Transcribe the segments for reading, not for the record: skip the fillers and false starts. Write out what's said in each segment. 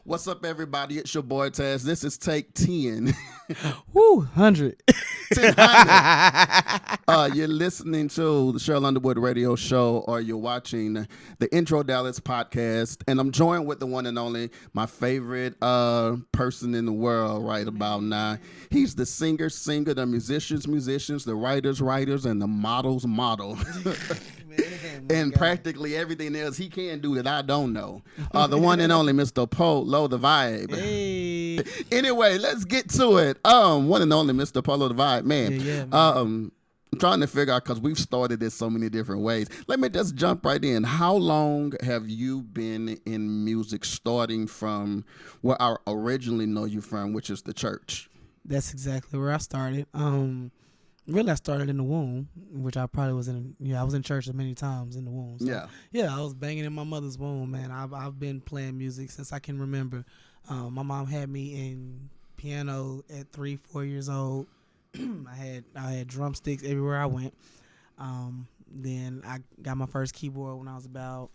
What's up, everybody? It's your boy Tazz. This is take 10. Woo, 100. 1000. You're listening to the Cheryl Underwood Radio Show, or you're watching the Intro Dallas podcast, and I'm joined with the one and only, my favorite person in the world right about now. He's the singer, the musicians, the writers, and the model. And practically everything else he can do that I don't know. The one and only Mr. Polo the Vibe. Hey. Anyway, let's get to it. One and only Mr. Polo the Vibe, man. Yeah, man. I'm trying to figure out, because we've started this so many different ways. Let me just jump right in. How long have you been in music, starting from where I originally know you from, which is the church? That's exactly where I started. Really, I started in the womb, which I probably was in. I was in church many times in the womb. So, yeah, I was banging in my mother's womb, man. I've been playing music since I can remember. My mom had me in piano at 3-4 years old. I had drumsticks everywhere I went. Then I got my first keyboard when I was about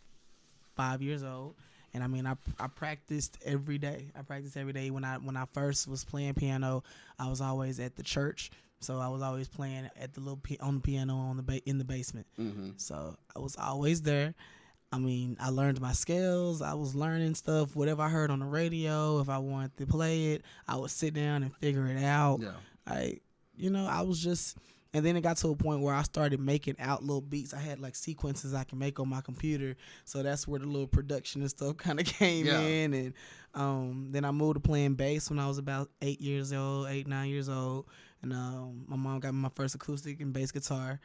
5 years old. And I mean, I practiced every day. When I first was playing piano, I was always at the church. So I was always playing at the on the piano in the basement. Mm-hmm. So I was always there. I mean, I learned my scales. I was learning stuff, whatever I heard on the radio. If I wanted to play it, I would sit down and figure it out. Yeah. I was just, and then it got to a point where I started making out little beats. I had like sequences I can make on my computer. So that's where the little production and stuff kind of came in. And then I moved to playing bass when I was about 8, 9 years old. And my mom got me my first acoustic and bass guitar.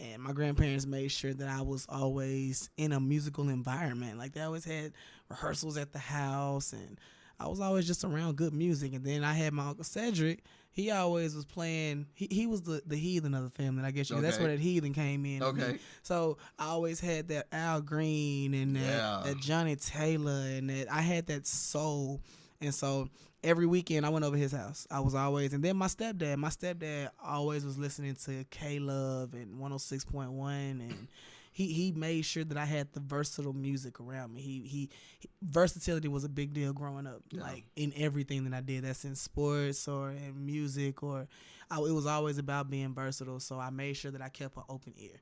And my grandparents made sure that I was always in a musical environment. Like, they always had rehearsals at the house, and I was always just around good music. And then I had my Uncle Cedric. He always was playing. He was the heathen of the family, I guess. That's where that heathen came in. Okay. So I always had that Al Green and that Johnny Taylor, and that I had that soul. And so every weekend I went over his house. I was always, and then my stepdad always was listening to K-Love and 106.1, and he made sure that I had the versatile music around me. He versatility was a big deal growing up, like in everything that I did. That's in sports or in music, it was always about being versatile. So I made sure that I kept an open ear.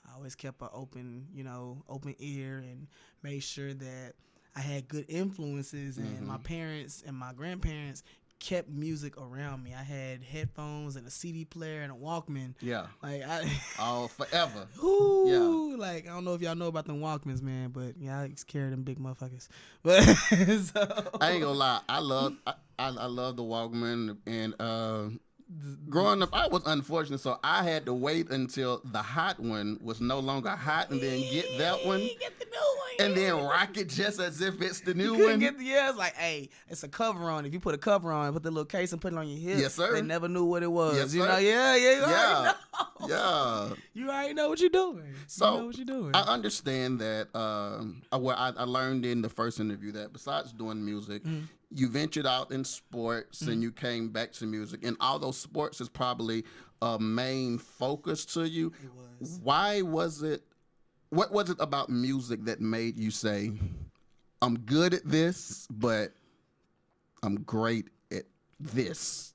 I always kept an open ear, and made sure that I had good influences, and my parents and my grandparents kept music around me. I had headphones and a CD player and a Walkman. Yeah. Like forever. Ooh, yeah. Like, I don't know if y'all know about them Walkmans, man, but yeah, I used to carry them big motherfuckers. But so, I ain't gonna lie, I love the Walkman, and growing up, I was unfortunate, so I had to wait until the hot one was no longer hot, and then get that one. Get the new one. And then rock it just as if it's the new one. It's like, hey, it's a cover on. If you put a cover on, put the little case and put it on your hip. Yes, sir. They never knew what it was. Yes, sir. You know, you already know. Yeah. You already know what you're doing. So I understand that. I learned in the first interview that besides doing music, you ventured out in sports and you came back to music. And although sports is probably a main focus to you, it was. Why was it? What was it about music that made you say, I'm good at this, but I'm great at this?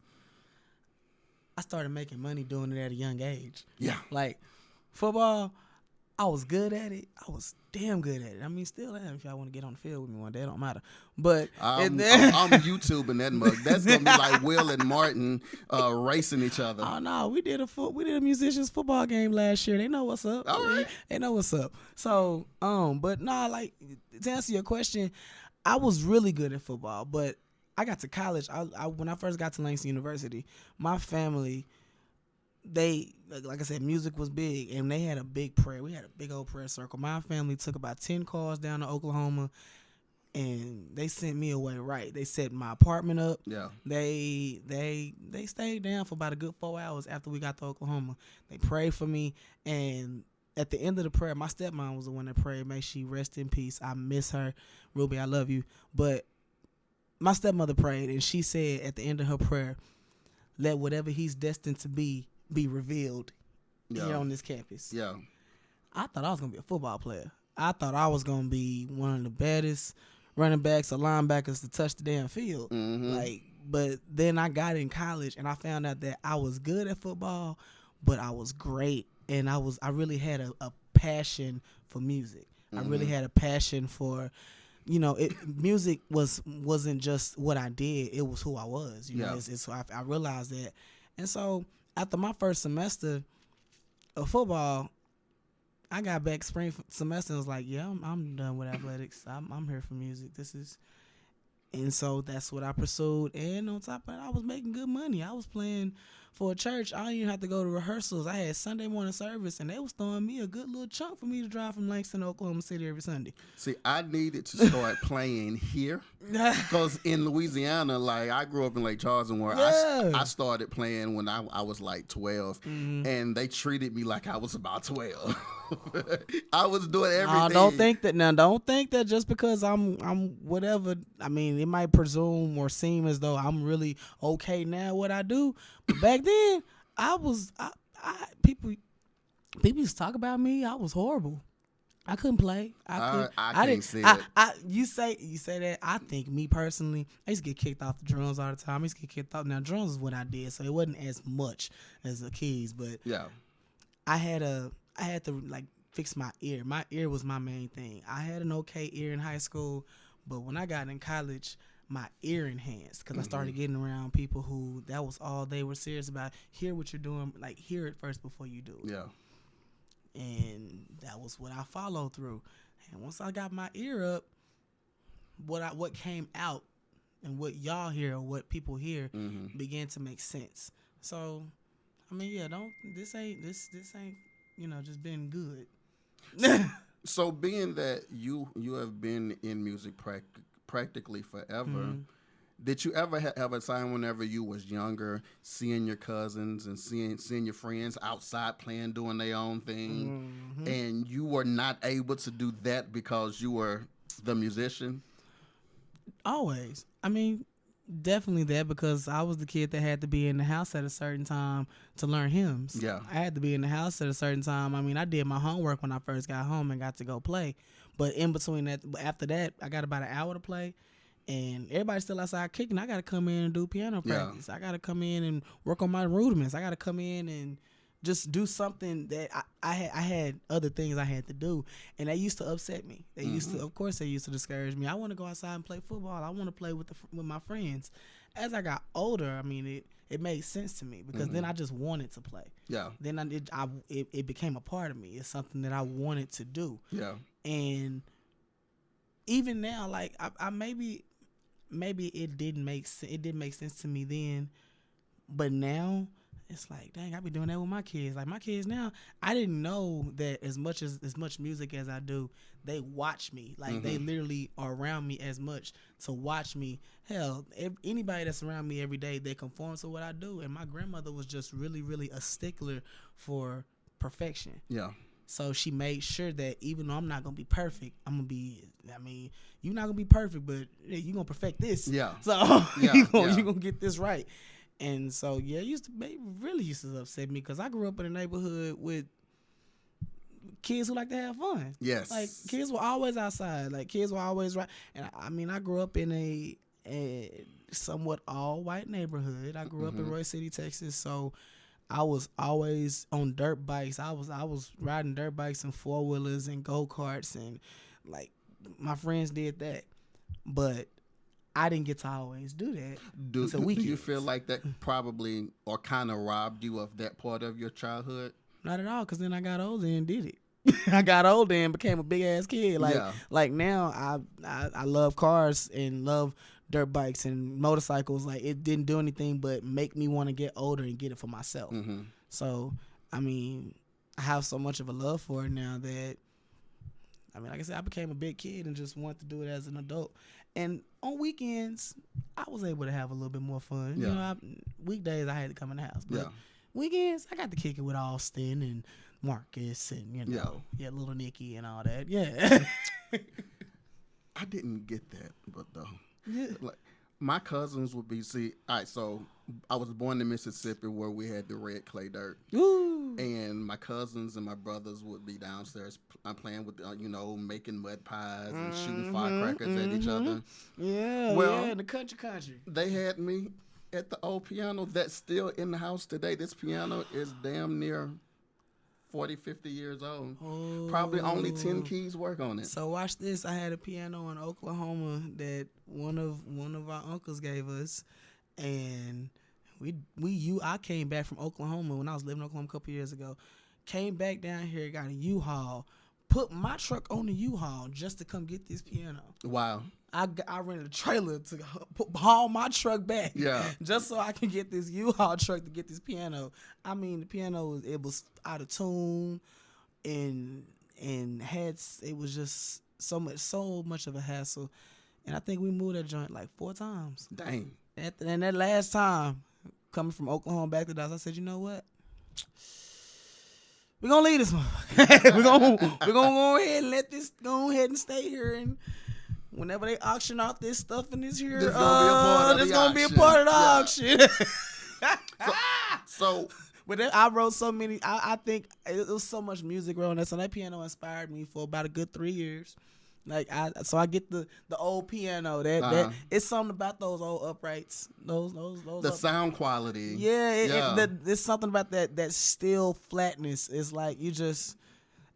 I started making money doing it at a young age. Yeah. Like, football, I was good at it. I was damn good at it. I mean, still am. If y'all want to get on the field with me one day, it don't matter. But I'm YouTubing that mug. That's gonna be like Will and Martin racing each other. Oh no, we did a musicians football game last year. They know what's up. All right. They know what's up. So but nah, like, to answer your question, I was really good at football. But I got to college. When I first got to Langston University, my family, they, like I said, music was big, and they had a big prayer. We had a big old prayer circle. My family took about 10 cars down to Oklahoma, and they sent me away right. They set my apartment up. Yeah. They stayed down for about a good 4 hours after we got to Oklahoma. They prayed for me, and at the end of the prayer, my stepmom was the one that prayed. May she rest in peace. I miss her. Ruby, I love you. But my stepmother prayed, and she said at the end of her prayer, let whatever he's destined to be revealed here on this campus. Yeah. I thought I was going to be a football player. I thought I was going to be one of the baddest running backs or linebackers to touch the damn field. Mm-hmm. Like, but then I got in college and I found out that I was good at football, but I was great, and I really had a passion for music. I really had a passion for, music wasn't just what I did; it was who I was. You know, I realized that, and so after my first semester of football, I got back spring semester and was like, yeah, I'm done with athletics. I'm here for music. And so that's what I pursued. And on top of it, I was making good money. I was playing for a church. I didn't even have to go to rehearsals. I had Sunday morning service, and they was throwing me a good little chunk for me to drive from Langston, Oklahoma City every Sunday. See, I needed to start playing here because in Louisiana, like I grew up in Lake Charles, where I started playing when I was like 12, and they treated me like I was about 12. I was doing everything. Don't think that just because I'm whatever. I mean, it might presume or seem as though I'm really okay now what I do, but back then people used to talk about me. I was horrible. I couldn't play. I can't see it. You say that. I think me personally, I used to get kicked off the drums all the time. I used to get kicked off. Now drums is what I did, so it wasn't as much as the keys, but yeah, I had to like fix my ear. My ear was my main thing. I had an okay ear in high school, but when I got in college, my ear enhanced because I started getting around people who that was all they were serious about. Hear what you're doing, like hear it first before you do it. Yeah. And that was what I followed through. And once I got my ear up, what came out and what y'all hear or what people hear began to make sense. So, I mean, yeah, this ain't just been good. So being that you have been in music practically forever, did you ever have a time whenever you was younger, seeing your cousins and seeing your friends outside playing, doing their own thing, and you were not able to do that because you were the musician? Always. I mean, definitely that, because I was the kid that had to be in the house at a certain time to learn hymns. Yeah. I had to be in the house at a certain time. I mean, I did my homework when I first got home and got to go play. But in between that, after that, I got about an hour to play. And everybody's still outside kicking. I got to come in and do piano practice. I got to come in and work on my rudiments. I got to come in and just do something that I had other things I had to do. And that used to upset me. They used to discourage me. I want to go outside and play football. I want to play with my friends. As I got older, I mean, it made sense to me because then I just wanted to play. Yeah. Then it became a part of me. It's something that I wanted to do. Yeah. And even now, like I maybe it didn't make sense. It didn't make sense to me then, but now it's like, dang, I be doing that with my kids. Like my kids now, I didn't know that as much music as I do, they watch me. Like they literally are around me as much to watch me. Hell, anybody that's around me every day, they conform to what I do. And my grandmother was just really, really a stickler for perfection. Yeah. So she made sure that even though I'm not going to be perfect, you're not going to be perfect, but you're going to perfect this. Yeah. So you're going to get this right. And so, it really used to upset me because I grew up in a neighborhood with kids who like to have fun. Yes. Like, kids were always outside. Like, kids were always right. And, I grew up in a somewhat all-white neighborhood. I grew up in Roy City, Texas, so I was always on dirt bikes. I was riding dirt bikes and four-wheelers and go-karts, and like my friends did that. But I didn't get to always do that. Do you feel like that probably or kind of robbed you of that part of your childhood? Not at all, because then I got older and did it. I got older and became a big-ass kid. Like now I love cars and love dirt bikes and motorcycles. Like, it didn't do anything but make me want to get older and get it for myself. So I have so much of a love for it now that like I said, I became a big kid and just wanted to do it as an adult. And on weekends I was able to have a little bit more fun. Weekdays I had to come in the house, but weekends I got to kick it with Austin and Marcus and little Nicky and all that. I didn't get that, but though. Yeah. Like, my cousins would be, all right, so I was born in Mississippi where we had the red clay dirt. Ooh. And my cousins and my brothers would be downstairs. I'm playing with, making mud pies and shooting firecrackers at each other. Yeah, in the country. They had me at the old piano that's still in the house today. This piano is damn near 40, 50 years old. Oh. Probably only 10 keys work on it. So watch this. I had a piano in Oklahoma that one of our uncles gave us, and I came back from Oklahoma when I was living in Oklahoma a couple years ago. Came back down here, got a U-Haul, put my truck on the U-Haul just to come get this piano. Wow. I rented a trailer to haul my truck back. Yeah. Just so I can get this U-Haul truck to get this piano. I mean, the piano it was out of tune, and it was just so much of a hassle. And I think we moved that joint like 4 times. Dang. And that last time, coming from Oklahoma back to Dallas, I said, you know what? We're gonna leave this motherfucker. we're gonna go ahead and let this go ahead and stay here, and whenever they auction off this stuff in this here, this gonna be a part of the auction. So but then I wrote so many. I think it was so much music wrote on that. So that piano inspired me for about a good 3 years. So I get the old piano. That it's something about those old uprights. Those the sound quality. Yeah, it's something about that still flatness. It's like you just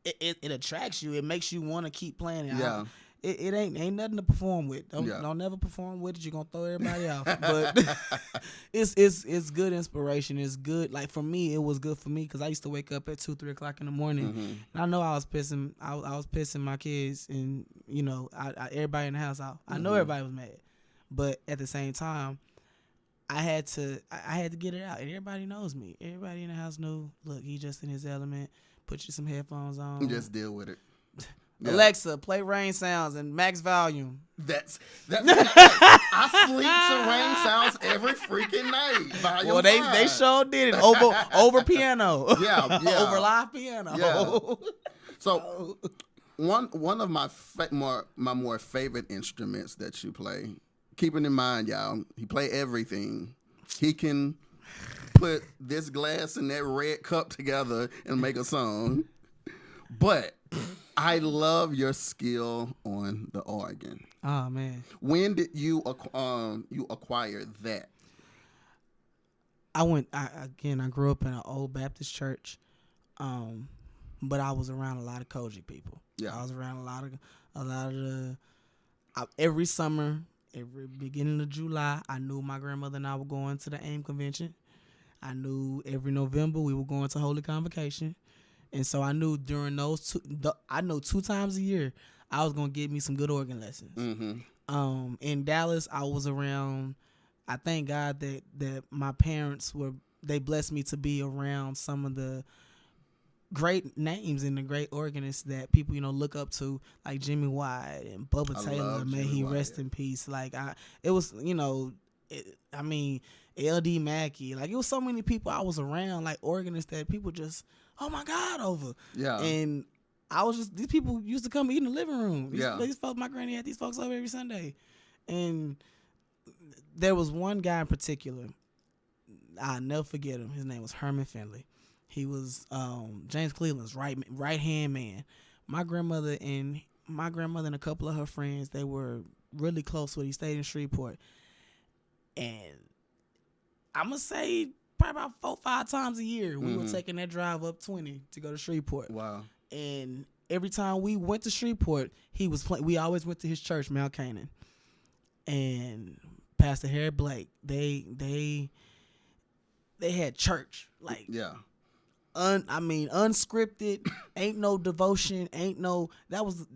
it attracts you. It makes you want to keep playing it. Yeah. It ain't nothing to perform with. Don't never perform with it. You're gonna throw everybody off. But it's good inspiration. It's good. Like for me, it was good for me because I used to wake up at 2-3 o'clock in the morning, and I know I was pissing. I was pissing my kids, and everybody in the house out. I know everybody was mad, but at the same time, I had to get it out, and everybody knows me. Everybody in the house knew. Look, he just in his element. Put you some headphones on. Just deal with it. Yeah. Alexa, play rain sounds and max volume. That's I sleep to rain sounds every freaking night. Well, they sure did it over piano. Yeah. Over live piano. Yeah. So one of my more favorite instruments that you play, keeping in mind, y'all, he play everything. He can put this glass and that red cup together and make a song. But I love your skill on the organ. Oh man! When did you acquire that? I grew up in an old Baptist church, but I was around a lot of Koji people. Yeah, I was around a lot of the. Every summer, every beginning of July, I knew my grandmother and I were going to the AIM convention. I knew every November we were going to Holy Convocation. And so I knew during those 2 times a year, I was going to get me some good organ lessons. Mm-hmm. In Dallas, I was around, I thank God that my parents they blessed me to be around some of the great names and the great organists that people, look up to, like Jimmy White and Bubba Taylor. May he rest in peace. Like, it was, L.D. Mackey. Like, it was so many people I was around, like organists that people just, oh my God, over. Yeah. And I was just, these people used to come eat in the living room. These folks, my granny had these folks over every Sunday. And there was one guy in particular, I'll never forget him. His name was Herman Finley. He was James Cleveland's right hand man. My grandmother and a couple of her friends, they were really close when he stayed in Shreveport. And I'm going to say probably about 4-5 times a year, we were taking that drive up 20 to go to Shreveport. Wow. And every time we went to Shreveport, he was playing. We always went to his church, Mount Canaan. And Pastor Harry Blake, they had church. Like, yeah. Unscripted, ain't no devotion, that was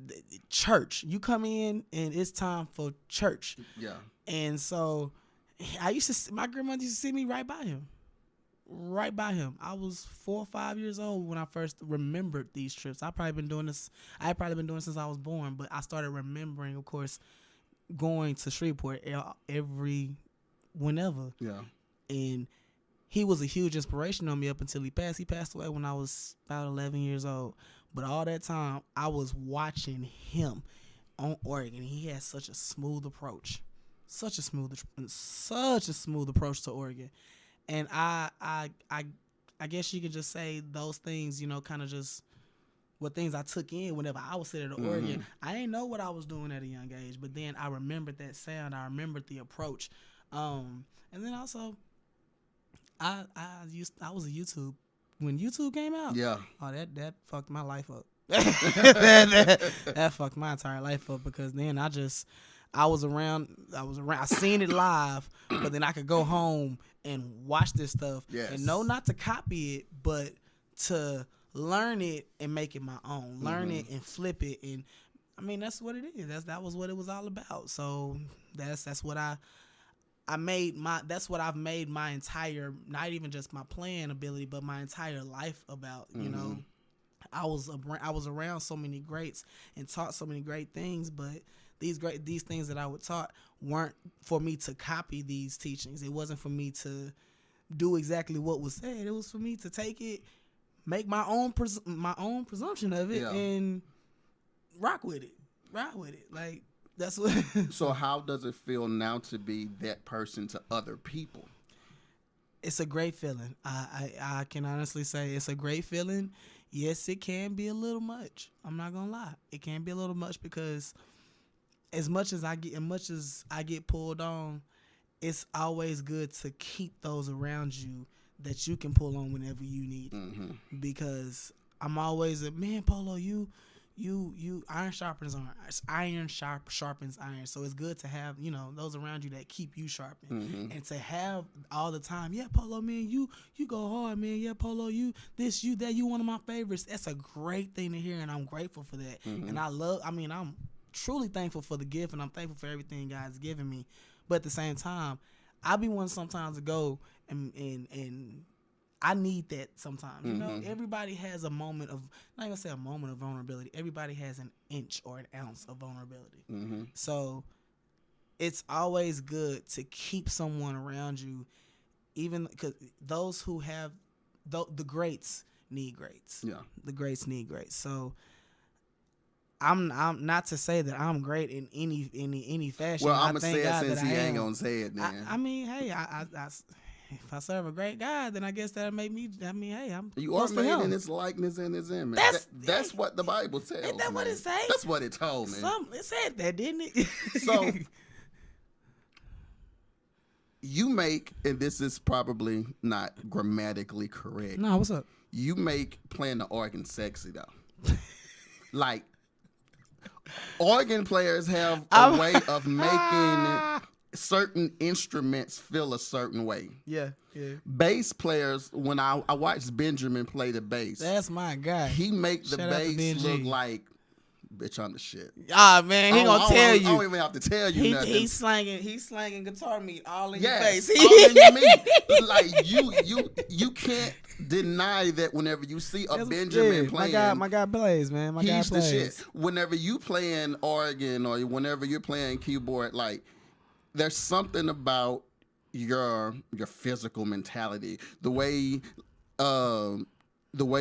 church. You come in and it's time for church. Yeah. And so my grandmother used to see me right by him. I was 4 or 5 years old when I first remembered these trips. I had probably been doing this since I was born, but I started remembering, of course, going to Shreveport whenever. Yeah. And he was a huge inspiration on me up until he passed. He passed away when I was about 11 years old. But all that time, I was watching him on organ. He had such a smooth approach. Such a smooth approach to organ. And I I guess you could just say those things, kind of just what things I took in whenever I was sitting at Oregon. I didn't know what I was doing at a young age, but then I remembered that sound. I remembered the approach. And then also, I was a YouTube when YouTube came out. Yeah. Oh, that fucked my life up. that fucked my entire life up because then I was around. I seen it live, but then I could go home and watch this stuff and know not to copy it, but to learn it and make it my own. Learn it and flip it, and I mean that's what it is. That was what it was all about. So that's what I've made my entire, not even just my playing ability, but my entire life about. You know, I was around so many greats and taught so many great things, but these things that I was taught weren't for me to copy these teachings. It wasn't for me to do exactly what was said. It was for me to take it, make my own presumption of it, and rock with it. Like that's what. So how does it feel now to be that person to other people? It's a great feeling. I can honestly say it's a great feeling. Yes, it can be a little much. I'm not gonna lie. It can be a little much because as much as I get pulled on, it's always good to keep those around you that you can pull on whenever you need it. Because I'm always man, Polo, you iron sharpens iron. Sharpens iron. So it's good to have, those around you that keep you sharpened. And to have all the time, yeah, Polo, man, you go hard, man. Yeah, Polo, you this, you that, you one of my favorites. That's a great thing to hear, and I'm grateful for that. And I'm truly thankful for the gift, and I'm thankful for everything God's given me. But at the same time, I be one sometimes to go and I need that sometimes. Everybody has a moment of, not gonna say a moment of vulnerability. Everybody has an inch or an ounce of vulnerability. So it's always good to keep someone around you, even because those who have the greats need greats. Yeah, the greats need greats. So I'm not to say that I'm great in any fashion. Well, I'm gonna say it since he ain't gonna say it. Then I mean, hey, if I serve a great God, then I guess that'll make me. I mean, hey, I'm. You are made in His likeness and His image. That's what the Bible tells. Isn't that what it say? That's what it told me. It said that, didn't it? So you make, and this is probably not grammatically correct. No, what's up? You make playing the organ sexy though. Like organ players have a way of making certain instruments feel a certain way. Yeah. Bass players, when I watched Benjamin play the bass, that's my guy. He make the bass look like, bitch, I'm the shit. Ah, man, he gonna tell you. I don't even have to tell you nothing. He's slanging guitar meat all in your face. All in your meat. Like you can't deny that whenever you see a Benjamin playing. My guy plays, man. He's the shit. Whenever you playing organ or whenever you're playing keyboard, like there's something about your physical mentality, the way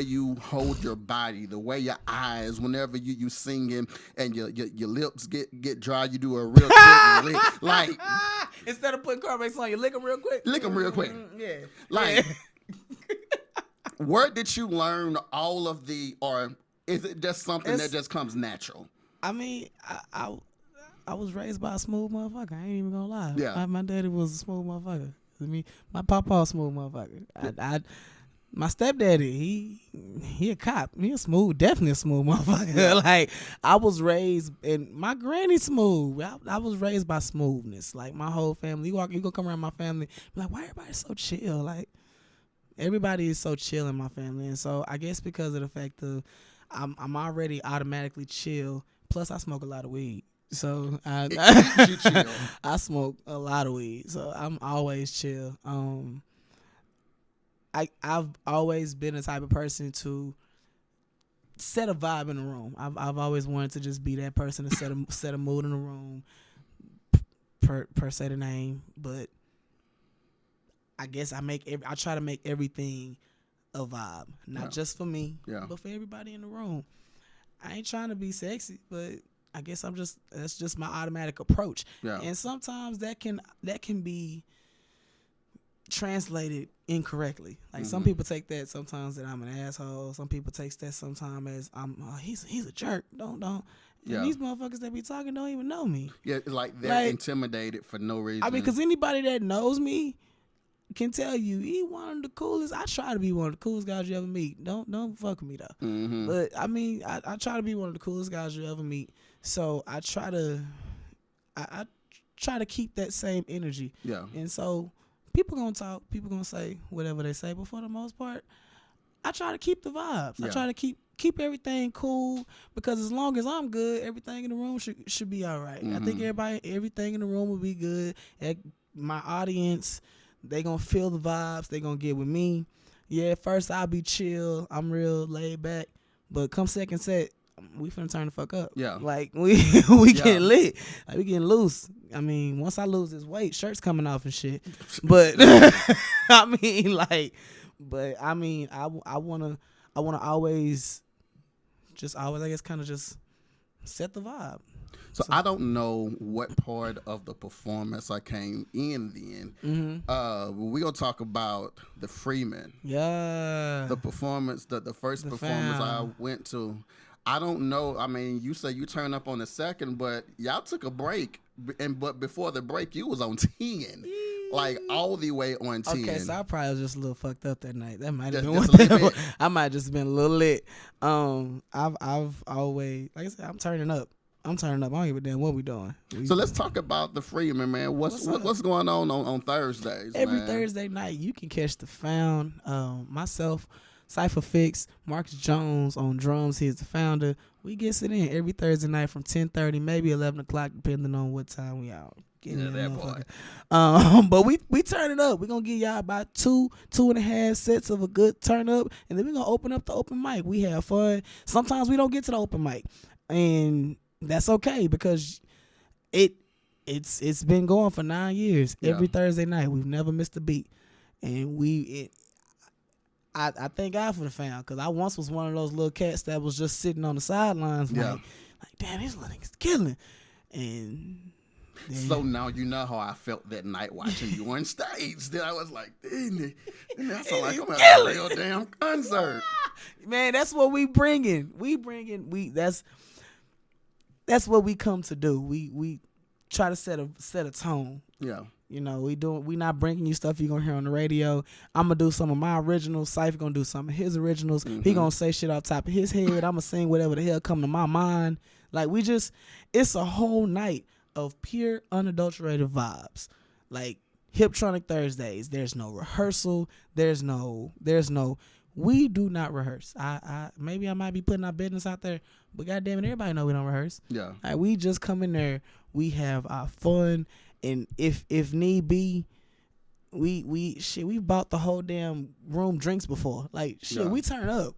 you hold your body, the way your eyes, whenever you singing and your lips get dry, you do a real quick lick. Like instead of putting Carmex on, you lick them real quick. Yeah. Like where did you learn all of or is it just something that just comes natural? I mean, I was raised by a smooth motherfucker. I ain't even gonna lie. Yeah. My daddy was a smooth motherfucker. My papa a smooth motherfucker. My stepdaddy, he a cop. He a smooth, definitely a smooth motherfucker. Yeah. Like I was raised, and my granny smooth. I was raised by smoothness. Like my whole family. You go come around my family, be like, why everybody so chill? Like everybody is so chill in my family, and so I guess because of the fact of I'm already automatically chill. Plus, I smoke a lot of weed. So I smoke a lot of weed, so I'm always chill. I've always been the type of person to set a vibe in the room. I've always wanted to just be that person to set a mood in the room. Per se the name, but I guess I try to make everything a vibe, not just for me, but for everybody in the room. I ain't trying to be sexy, but I guess that's just my automatic approach. Yeah. And sometimes that can be translated incorrectly. Like some people take that sometimes that I'm an asshole. Some people take that sometimes as he's a jerk. Don't. And these motherfuckers that be talking don't even know me. Yeah, it's like they're intimidated for no reason. I mean, because anybody that knows me can tell you he one of the coolest. I try to be one of the coolest guys you ever meet. Don't fuck with me though. But I mean, I try to be one of the coolest guys you ever meet. So I try to keep that same energy. Yeah. And so people gonna talk. People gonna say whatever they say. But for the most part, I try to keep the vibes. Yeah. I try to keep everything cool, because as long as I'm good, everything in the room should be all right. I think everything in the room will be good. My audience, they gonna feel the vibes. They gonna get with me. Yeah, at first I'll be chill. I'm real laid back. But come second set, we finna turn the fuck up. Yeah. Like we getting lit. Like we getting loose. I mean, once I lose this weight, shirts coming off and shit. But I mean, I wanna always I guess kind of just set the vibe. So I don't know what part of the performance I came in then. We're going to talk about the Freeman. Yeah. The performance, the first performance I went to. I don't know. I mean, you say you turn up on the second, but y'all took a break. But before the break, you was on 10. Like all the way on 10. Okay, so I probably was just a little fucked up that night. That might have been one. I might have just been a little lit. I've always, like I said, I'm turning up. I don't give a damn what we doing. So let's talk about the Freeman, man. What's going on Thursdays? Every Thursday night, you can catch the Found. Myself, Cypher Fix, Marcus Jones on drums. He's the founder. We get it in every Thursday night from 10:30, maybe 11 o'clock, depending on what time we out. But we turn it up. We're gonna give y'all about 2.5 sets of a good turn up, and then we're gonna open up the open mic. We have fun. Sometimes we don't get to the open mic, and that's okay, because it's been going for 9 years. Every Thursday night, we've never missed a beat, and I thank God for the Found, because I once was one of those little cats that was just sitting on the sidelines, like damn, these little niggas killing, and. So now you know how I felt that night watching you on stage. Then I was like, dang, that's like I'm at a real damn concert. Man, that's what we bringing. That's what we come to do. We try to set a tone. Yeah. You know, we not bringing you stuff you're gonna hear on the radio. I'm gonna do some of my originals. Cypher gonna do some of his originals. He gonna say shit off top of his head. I'm gonna sing whatever the hell come to my mind. Like it's a whole night of pure unadulterated vibes. Like Hiptronic Thursdays. There's no rehearsal. There's no we do not rehearse. Maybe I might be putting our business out there, but goddamn it, everybody know we don't rehearse. Yeah. Like we just come in there, we have our fun, and if need be, we bought the whole damn room drinks before. Like we turn up.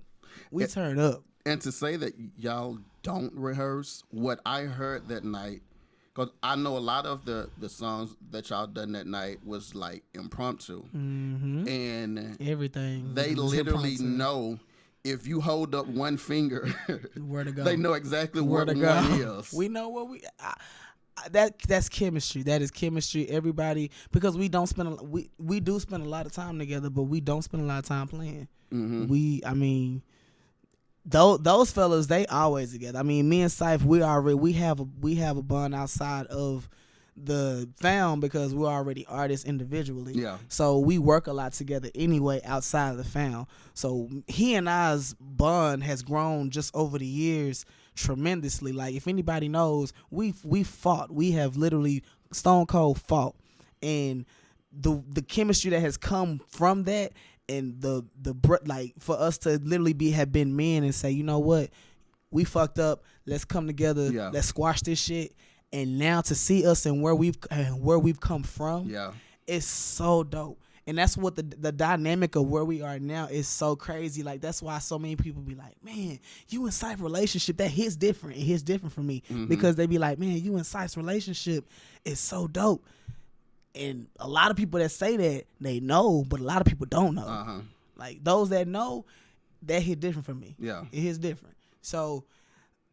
Turn up. And to say that y'all don't rehearse, what I heard that night, because I know a lot of the songs that y'all done that night was like impromptu. And everything. They literally know if you hold up one finger, where to go. They know exactly where to go. Is. We know what that's chemistry. That is chemistry. Everybody, because we do spend a lot of time together, but we don't spend a lot of time playing. Those fellas, they always together. I mean, me and Cypher, we have a bond outside of the Found, because we're already artists individually. Yeah. So we work a lot together anyway outside of the Found. So he and I's bond has grown just over the years tremendously. Like if anybody knows, we fought. We have literally stone cold fought, and the chemistry that has come from that. And the like for us to literally have been men and say, you know what, we fucked up. Let's come together. Yeah. Let's squash this shit. And now to see us and where we've come from, it's so dope. And that's what the dynamic of where we are now is so crazy. Like that's why so many people be like, man, you and Cypher relationship, that hits different. It hits different for me, because they be like, man, you and Cypher's relationship is so dope. And a lot of people that say that, they know, but a lot of people don't know. Like those that know, that hit different for me. Yeah, it hits different. So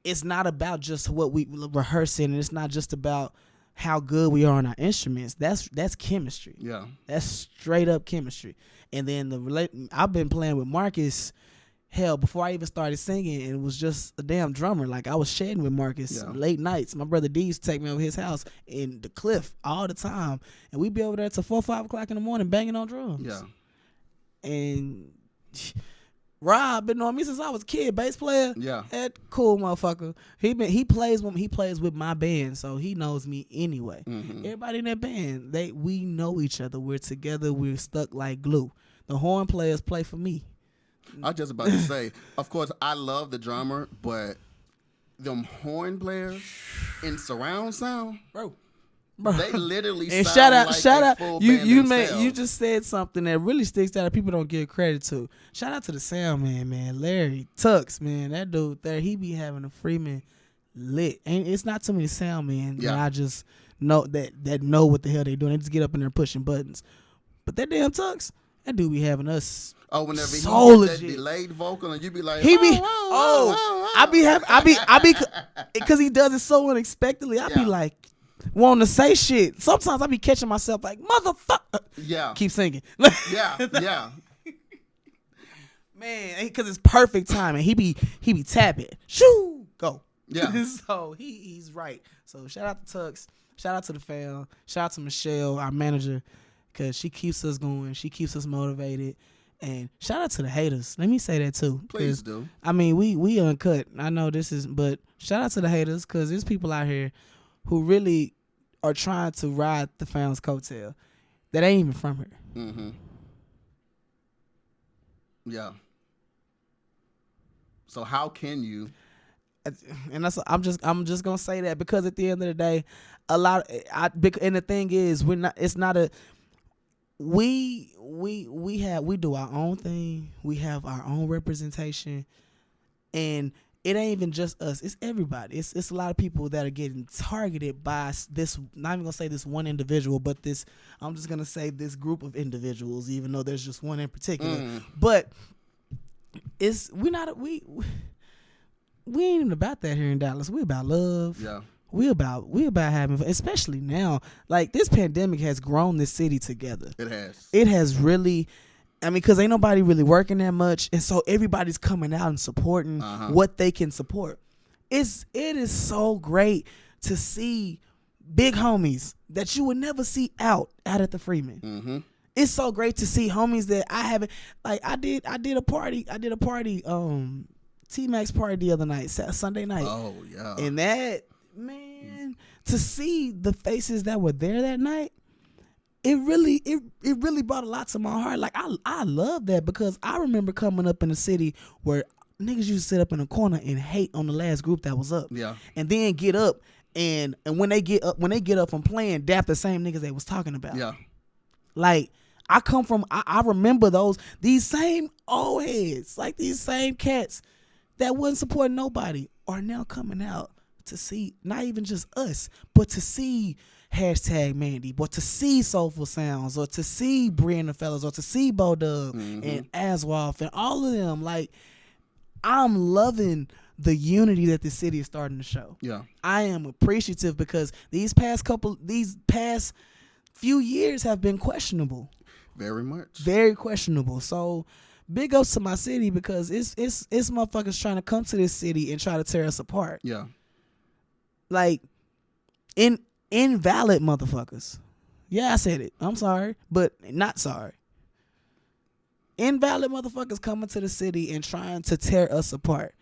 it's not about just what we rehearsing, and it's not just about how good we are on our instruments. That's chemistry. Yeah. That's straight up chemistry. And then I've been playing with Marcus. Hell, before I even started singing, and it was just a damn drummer. Like, I was shedding with Marcus late nights. My brother D used to take me over his house in the cliff all the time, and we'd be over there till 4, 5 o'clock in the morning banging on drums. Yeah. And Rob been on me since I was a kid, bass player. Yeah. That cool motherfucker. He plays with my band, so he knows me anyway. Mm-hmm. Everybody in that band, we know each other. We're together. We're stuck like glue. The horn players play for me. I was just about to say, of course, I love the drummer, but them horn players in surround sound, bro. They literally and sound shout out, full you band you just said something that really sticks out that people don't give credit to. Shout out to the sound man, Larry Tux, man. That dude there, he be having a Freeman lit. And it's not too many sound men that I just know that know what the hell they doing. They just get up in there pushing buttons. But that damn Tux, that dude be having us. Oh, whenever he that delayed vocal, and you be like, I be, because he does it so unexpectedly. I be like, wanting to say shit. Sometimes I be catching myself like, motherfucker. Yeah. Keep singing. Yeah. Man, because it's perfect timing. He be tapping. Shoo, go. Yeah. So he's right. So shout out to Tux. Shout out to the fam. Shout out to Michelle, our manager, because she keeps us going. She keeps us motivated. And shout out to the haters. Let me say that too. Please do. I mean, we uncut. I know this is, but shout out to the haters, because there's people out here who really are trying to ride the fam's coattail that ain't even from here. Mm-hmm. Yeah. So how can you? And I'm just gonna say that, because at the end of the day, and the thing is, we're not. It's not a. We do our own thing. We have our own representation, and it ain't even just us. It's everybody. It's a lot of people that are getting targeted by this. Not even gonna say this one individual, but this. I'm just gonna say this group of individuals, even though there's just one in particular. But we ain't even about that here in Dallas. We about love. Yeah. We about having fun, especially now. Like, this pandemic has grown this city together. It has really. I mean, because ain't nobody really working that much, and so everybody's coming out and supporting what they can support. It is so great to see big homies that you would never see out at the Freeman. Mm-hmm. It's so great to see homies that I haven't. Like, I did a party. T-Max party the other night, Sunday night. Oh yeah. And that, man, to see the faces that were there that night. It really brought a lot to my heart. Like, I love that, because I remember coming up in a city where niggas used to sit up in a corner and hate on the last group that was up. Yeah. And then get up and when they get up from playing, dap the same niggas they was talking about. Yeah. Like, I remember these same old heads, like these same cats that wasn't supporting nobody are now coming out to see not even just us, but to see #Mandy, but to see Soulful Sounds, or to see Brie and the Fellas, or to see Bo Dub and Aswolf and all of them. Like, I'm loving the unity that the city is starting to show. Yeah. I am appreciative, because these past few years have been questionable. Very much. Very questionable. So big ups to my city, because it's motherfuckers trying to come to this city and try to tear us apart. Yeah. Like, invalid motherfuckers. Yeah, I said it. I'm sorry, but not sorry. Invalid motherfuckers coming to the city and trying to tear us apart.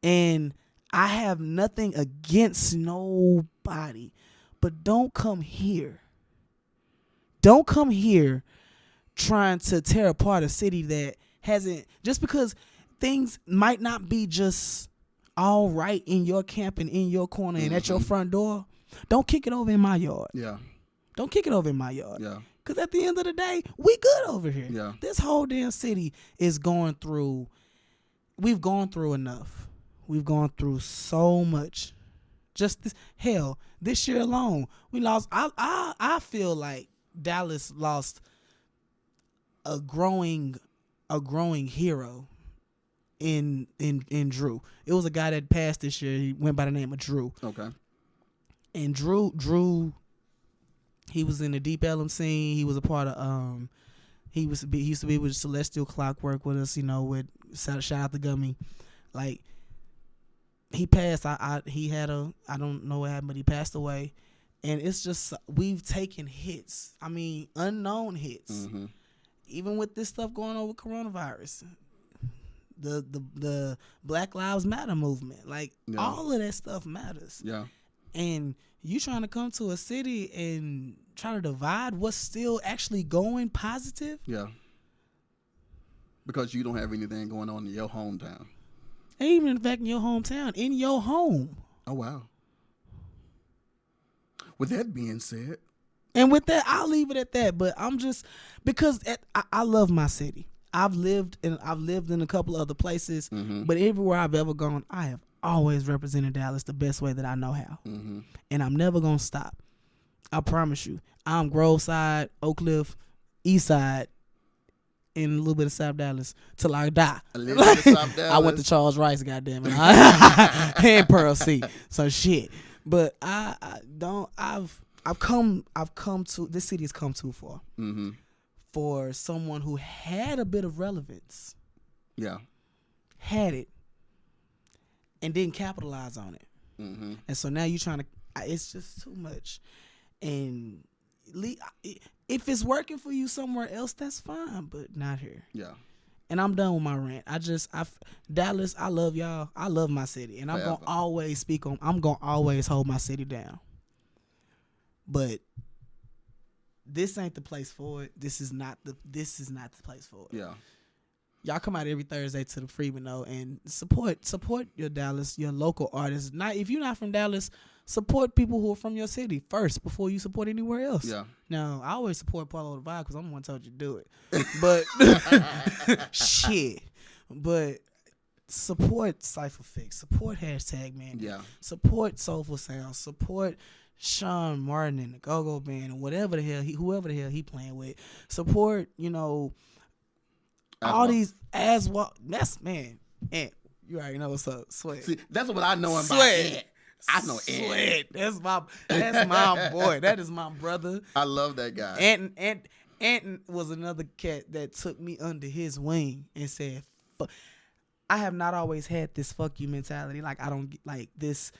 And I have nothing against nobody, but don't come here. Don't come here trying to tear apart a city that hasn't, just because things might not be just all right in your camp and in your corner and at your front door. Don't kick it over in my yard. Yeah. Don't kick it over in my yard. Yeah. Because at the end of the day, we good over here. Yeah. This whole damn city is going through, we've gone through enough. We've gone through so much. Just this year alone, we lost, I feel like Dallas lost a growing hero in Drew. It was a guy that passed this year. He went by the name of Drew. Okay. And Drew He was in the Deep Ellum scene. He was a part of he used to be with Celestial Clockwork with us, with shout out to Gummy. Like, he passed. He had I don't know what happened, but he passed away. And it's just, we've taken hits. I mean, unknown hits. Mm-hmm. Even with this stuff going on with coronavirus. The Black Lives Matter movement. Like, all of that stuff matters. Yeah. And you trying to come to a city and try to divide what's still actually going positive? Yeah. Because you don't have anything going on in your hometown. And even in fact in your hometown, in your home. Oh, wow. With that being said. And with that, I'll leave it at that. But I'm just, because I love my city. I've lived in a couple other places, mm-hmm. but everywhere I've ever gone, I have always represented Dallas the best way that I know how. Mm-hmm. And I'm never going to stop. I promise you. I'm Grove Side, Oak Cliff, East Side, and a little bit of South Dallas till I die. A little bit of South Dallas. I went to Charles Rice, goddammit. And Pearl C. So shit. But I've come to, this city has come too far. Mm-hmm. For someone who had a bit of relevance. Yeah. Had it. And didn't capitalize on it. Mm-hmm. And so now you're trying to, it's just too much. And if it's working for you somewhere else, that's fine, but not here. Yeah. And I'm done with my rant. Dallas, I love y'all. I love my city. And I'm going to always I'm going to always hold my city down. But this ain't the place for it. This is not the place for it. Yeah. Y'all come out every Thursday to the Freeman though, and support your Dallas, your local artists. If you're not from Dallas, support people who are from your city first before you support anywhere else. Yeah. Now, I always support Polo the Vibe because I'm the one who told you to do it. But shit. But support Cypher Fix. Support #Man. Yeah. Support Soulful Sound. Support Sean Martin and the Go-Go Band and whoever the hell he playing with. Support, all these as well. That's man. Ant. You already know what's up. Sweat. See, that's what I know about Ant. I know Ant. That's my boy. That is my brother. I love that guy. Ant was another cat that took me under his wing and said, I have not always had this fuck you mentality. Like, I don't like this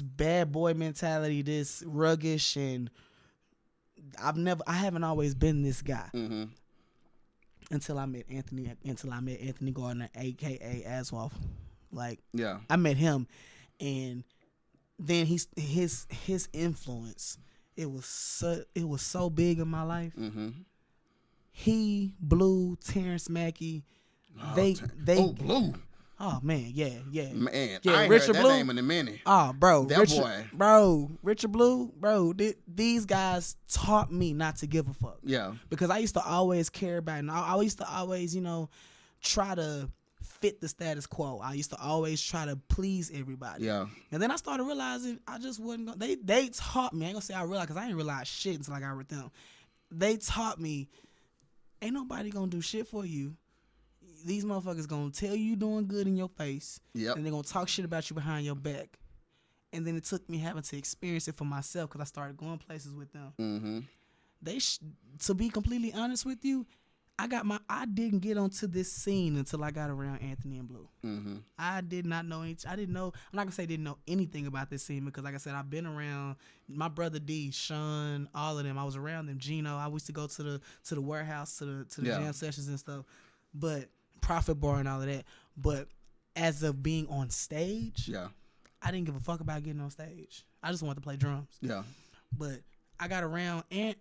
bad boy mentality, this ruggish, and I haven't always been this guy. Mm-hmm. Until I met Anthony Gardner, aka Aswolf. Like, yeah. I met him, and then his influence, it was so big in my life. Mm-hmm. He, Blue, Terrence Mackey, they Blue. Oh man, yeah. Man, yeah, I ain't Richard heard that Blue. name in a minute. Oh, bro, Richard Blue. These guys taught me not to give a fuck. Yeah, because I used to always care about, and I used to always, try to fit the status quo. I used to always try to please everybody. Yeah, and then I started realizing I just wasn't gonna. They taught me. I ain't gonna say I realized because I ain't realized shit until I got with them. They taught me, ain't nobody gonna do shit for you. These motherfuckers gonna tell you doing good in your face, and they're gonna talk shit about you behind your back. And then it took me having to experience it for myself because I started going places with them. Mm-hmm. To be completely honest with you, I didn't get onto this scene until I got around Anthony and Blue. Mm-hmm. I did not know I'm not gonna say didn't know anything about this scene because, like I said, I've been around my brother D, Sean, all of them. I was around them. Gino, I used to go to the warehouse to the jam sessions and stuff, but Profit Bar and all of that. But as of being on stage, I didn't give a fuck about getting on stage. I just wanted to play drums. Yeah. But I got around Ant,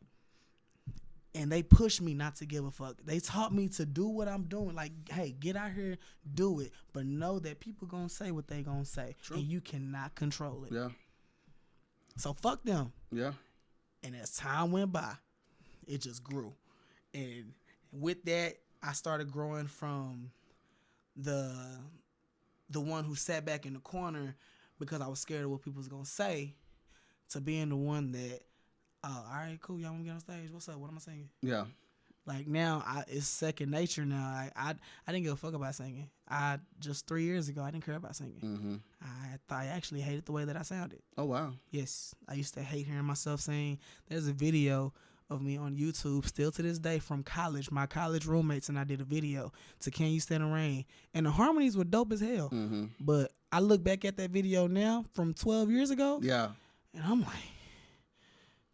and they pushed me not to give a fuck. They taught me to do what I'm doing. Like, hey, get out here, do it. But know that people gonna say what they gonna say. True. And you cannot control it. Yeah. So fuck them. Yeah. And as time went by, it just grew. And with that, I started growing from the one who sat back in the corner because I was scared of what people was gonna say, to being the one that, all right, cool, y'all wanna get on stage? What's up? What am I saying? Yeah. Like now, it's second nature now. I didn't give a fuck about singing. Just 3 years ago, I didn't care about singing. Mm-hmm. I actually hated the way that I sounded. Oh wow. Yes, I used to hate hearing myself sing. There's a video of me on YouTube still to this day from college. My college roommates and I did a video to "Can You Stand the Rain," and the harmonies were dope as hell. Mm-hmm. But I look back at that video now from 12 years ago. Yeah. And I'm like,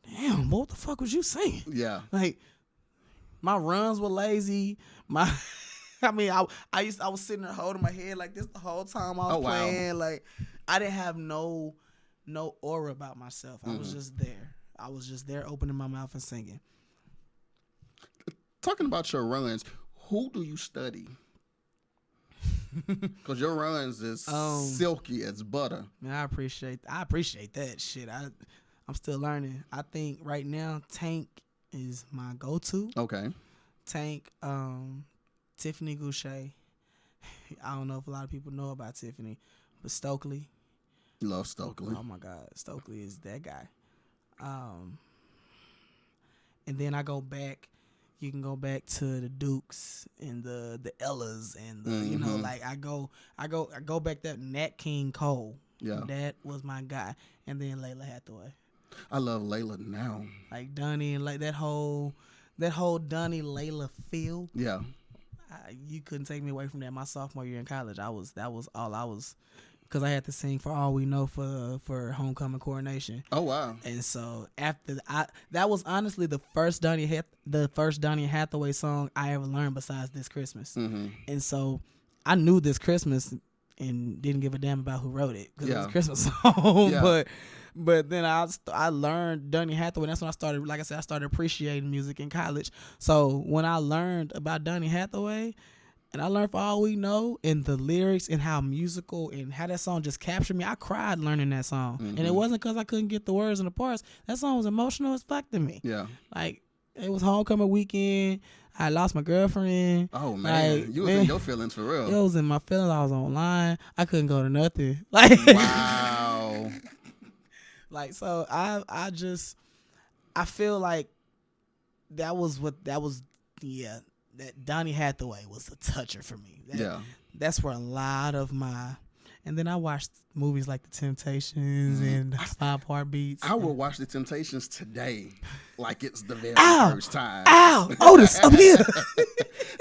damn, what the fuck was you saying? Yeah. Like, my runs were lazy. I was sitting there holding my head like this the whole time I was playing. Like, I didn't have no aura about myself. I was just there. I was just there opening my mouth and singing. Talking about your runs, who do you study? Because your runs is silky as butter. Man, I appreciate that shit. I'm still learning. I think right now Tank is my go-to. Okay. Tank, Tiffany Goucher. I don't know if a lot of people know about Tiffany, but Stokely. Love Stokely. Oh my God, Stokely is that guy. And then I go back. You can go back to the Dukes and the Ellas and the, you know, like I go back that Nat King Cole. Yeah, that was my guy. And then Layla Hathaway. I love Layla now. Like Donnie and like that whole Donnie Layla feel. Yeah, you couldn't take me away from that. My sophomore year in college, that was all I was. Because I had to sing For All We Know for homecoming coronation. Oh wow! And so after that was honestly the first Donny Hathaway song I ever learned besides This Christmas. Mm-hmm. And so I knew This Christmas and didn't give a damn about who wrote it because it was a Christmas song. Yeah. But then I learned Donny Hathaway. That's when I started. Like I said, I started appreciating music in college. So when I learned about Donny Hathaway. And I learned For All We Know and the lyrics and how musical and how that song just captured me. I cried learning that song. Mm-hmm. And it wasn't because I couldn't get the words and the parts. That song was emotional as fuck to me. Yeah. Like, it was homecoming weekend. I lost my girlfriend. Oh, man. Like, you was in your feelings for real. It was in my feelings. I was online. I couldn't go to nothing. Like, wow. Like, so I feel like that Donny Hathaway was a toucher for me. That's where a lot of my... And then I watched movies like The Temptations and 5 Heartbeats. I will watch The Temptations today like it's the very first time. Ow! Otis, up here!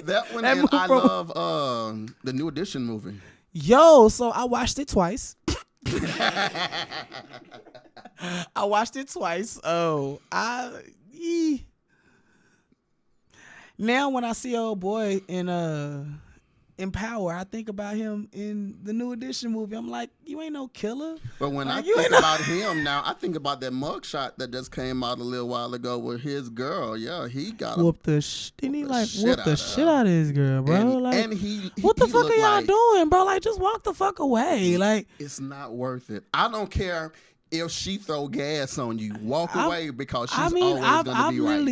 That one, and I love the New Edition movie. Yo, so I watched it twice. Now when I see old boy in Power, I think about him in the New Edition movie. I'm like, you ain't no killer. But when I think about him now, I think about that mugshot that just came out a little while ago with his girl. Yeah, he got whoop the shit out of his girl, bro. And he what the fuck are y'all doing, bro? Like, just walk the fuck away. Like, it's not worth it. I don't care. If she throw gas on you, walk away because she's always going to be right.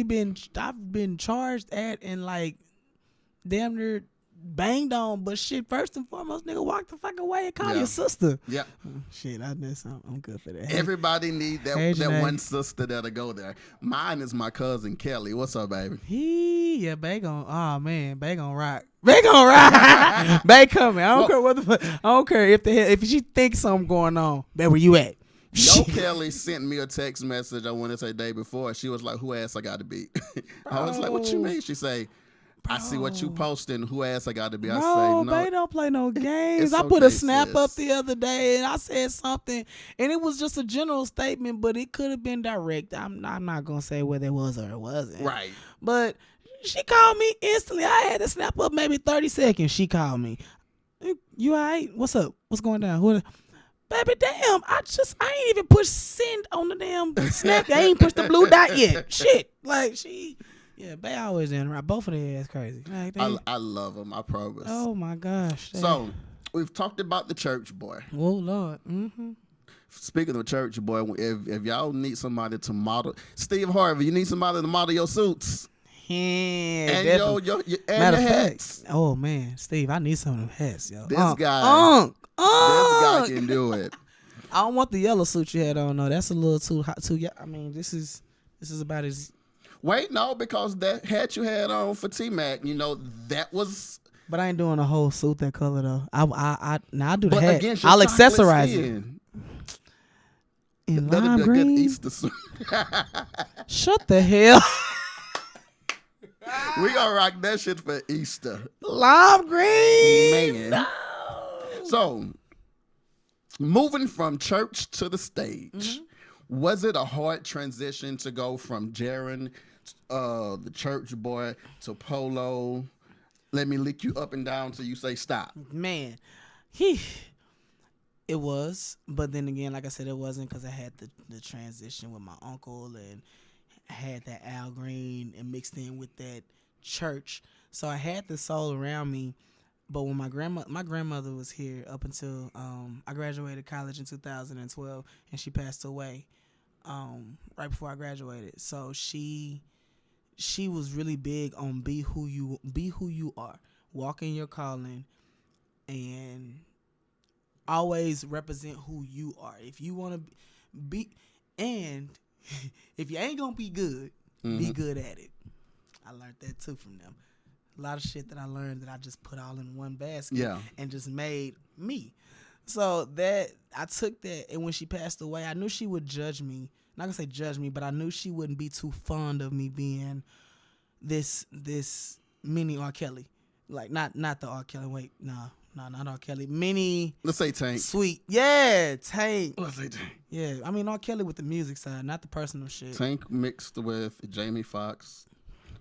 I've been charged at and like damn near banged on, but shit, first and foremost, nigga, walk the fuck away and call your sister. Yeah. Shit, I'm good for that. Everybody need that one sister that'll go there. Mine is my cousin Kelly. What's up, baby? Bae gon' rock. Bae gon' rock. Bae coming. I don't care what the fuck. I don't care if she thinks something going on. Bae, where you at? Yo, Kelly sent me a text message, I want to say day before. She was like, who ass I got to beat? I was like, what you mean? She say, I see what you posting. Who ass I got to be? I say, no. Bae don't play no games. I put a snap up the other day and I said something and it was just a general statement, but it could have been direct. I'm not going to say whether it was or it wasn't. Right. But she called me instantly. I had to snap up maybe 30 seconds. She called me. You all right? What's up? What's going down? Baby, damn, I ain't even pushed send on the damn snap. I ain't pushed the blue dot yet. Shit. Like, Bae always in right. Both of their ass crazy. Like, I love them, I promise. Oh, my gosh. So, we've talked about the church boy. Oh, Lord. Mm-hmm. Speaking of church boy, if y'all need somebody to model, Steve Harvey, you need somebody to model your suits. Yeah, and your matter your hats. Oh, man. Steve, I need some of them hats, yo. This guy can do it. I don't want the yellow suit you had on, though. That's a little too hot. I mean, this is about as Wait, no, because that hat you had on for T-Mac, that was. But I ain't doing a whole suit that color though. Now I do the But hat. against your I'll chocolate accessorize skin. it. In That'll lime be a green. good Easter suit. Shut the hell. We gonna rock that shit for Easter. Lime green. Man. No. So, moving from church to the stage, was it a hard transition to go from Jaron, the church boy, to Polo? Let me lick you up and down till you say stop. Man, it was, but then again, like I said, it wasn't because I had the transition with my uncle and I had that Al Green and mixed in with that church. So I had the soul around me. But when my grandmother was here up until I graduated college in 2012, and she passed away right before I graduated. So she was really big on be who you are, walk in your calling, and always represent who you are. If you want to be, and if you ain't gonna be good, be good at it. I learned that too from them. A lot of shit that I learned that I just put all in one basket and just made me. So that I took that, and when she passed away, I knew she would judge me. Not gonna say judge me, but I knew she wouldn't be too fond of me being this mini R. Kelly. Like not the R. Kelly. Wait, no, not R. Kelly. Mini. Let's say Tank. Sweet. Yeah, Tank. Let's say Tank. Yeah, I mean R. Kelly with the music side, not the personal shit. Tank mixed with Jamie Foxx.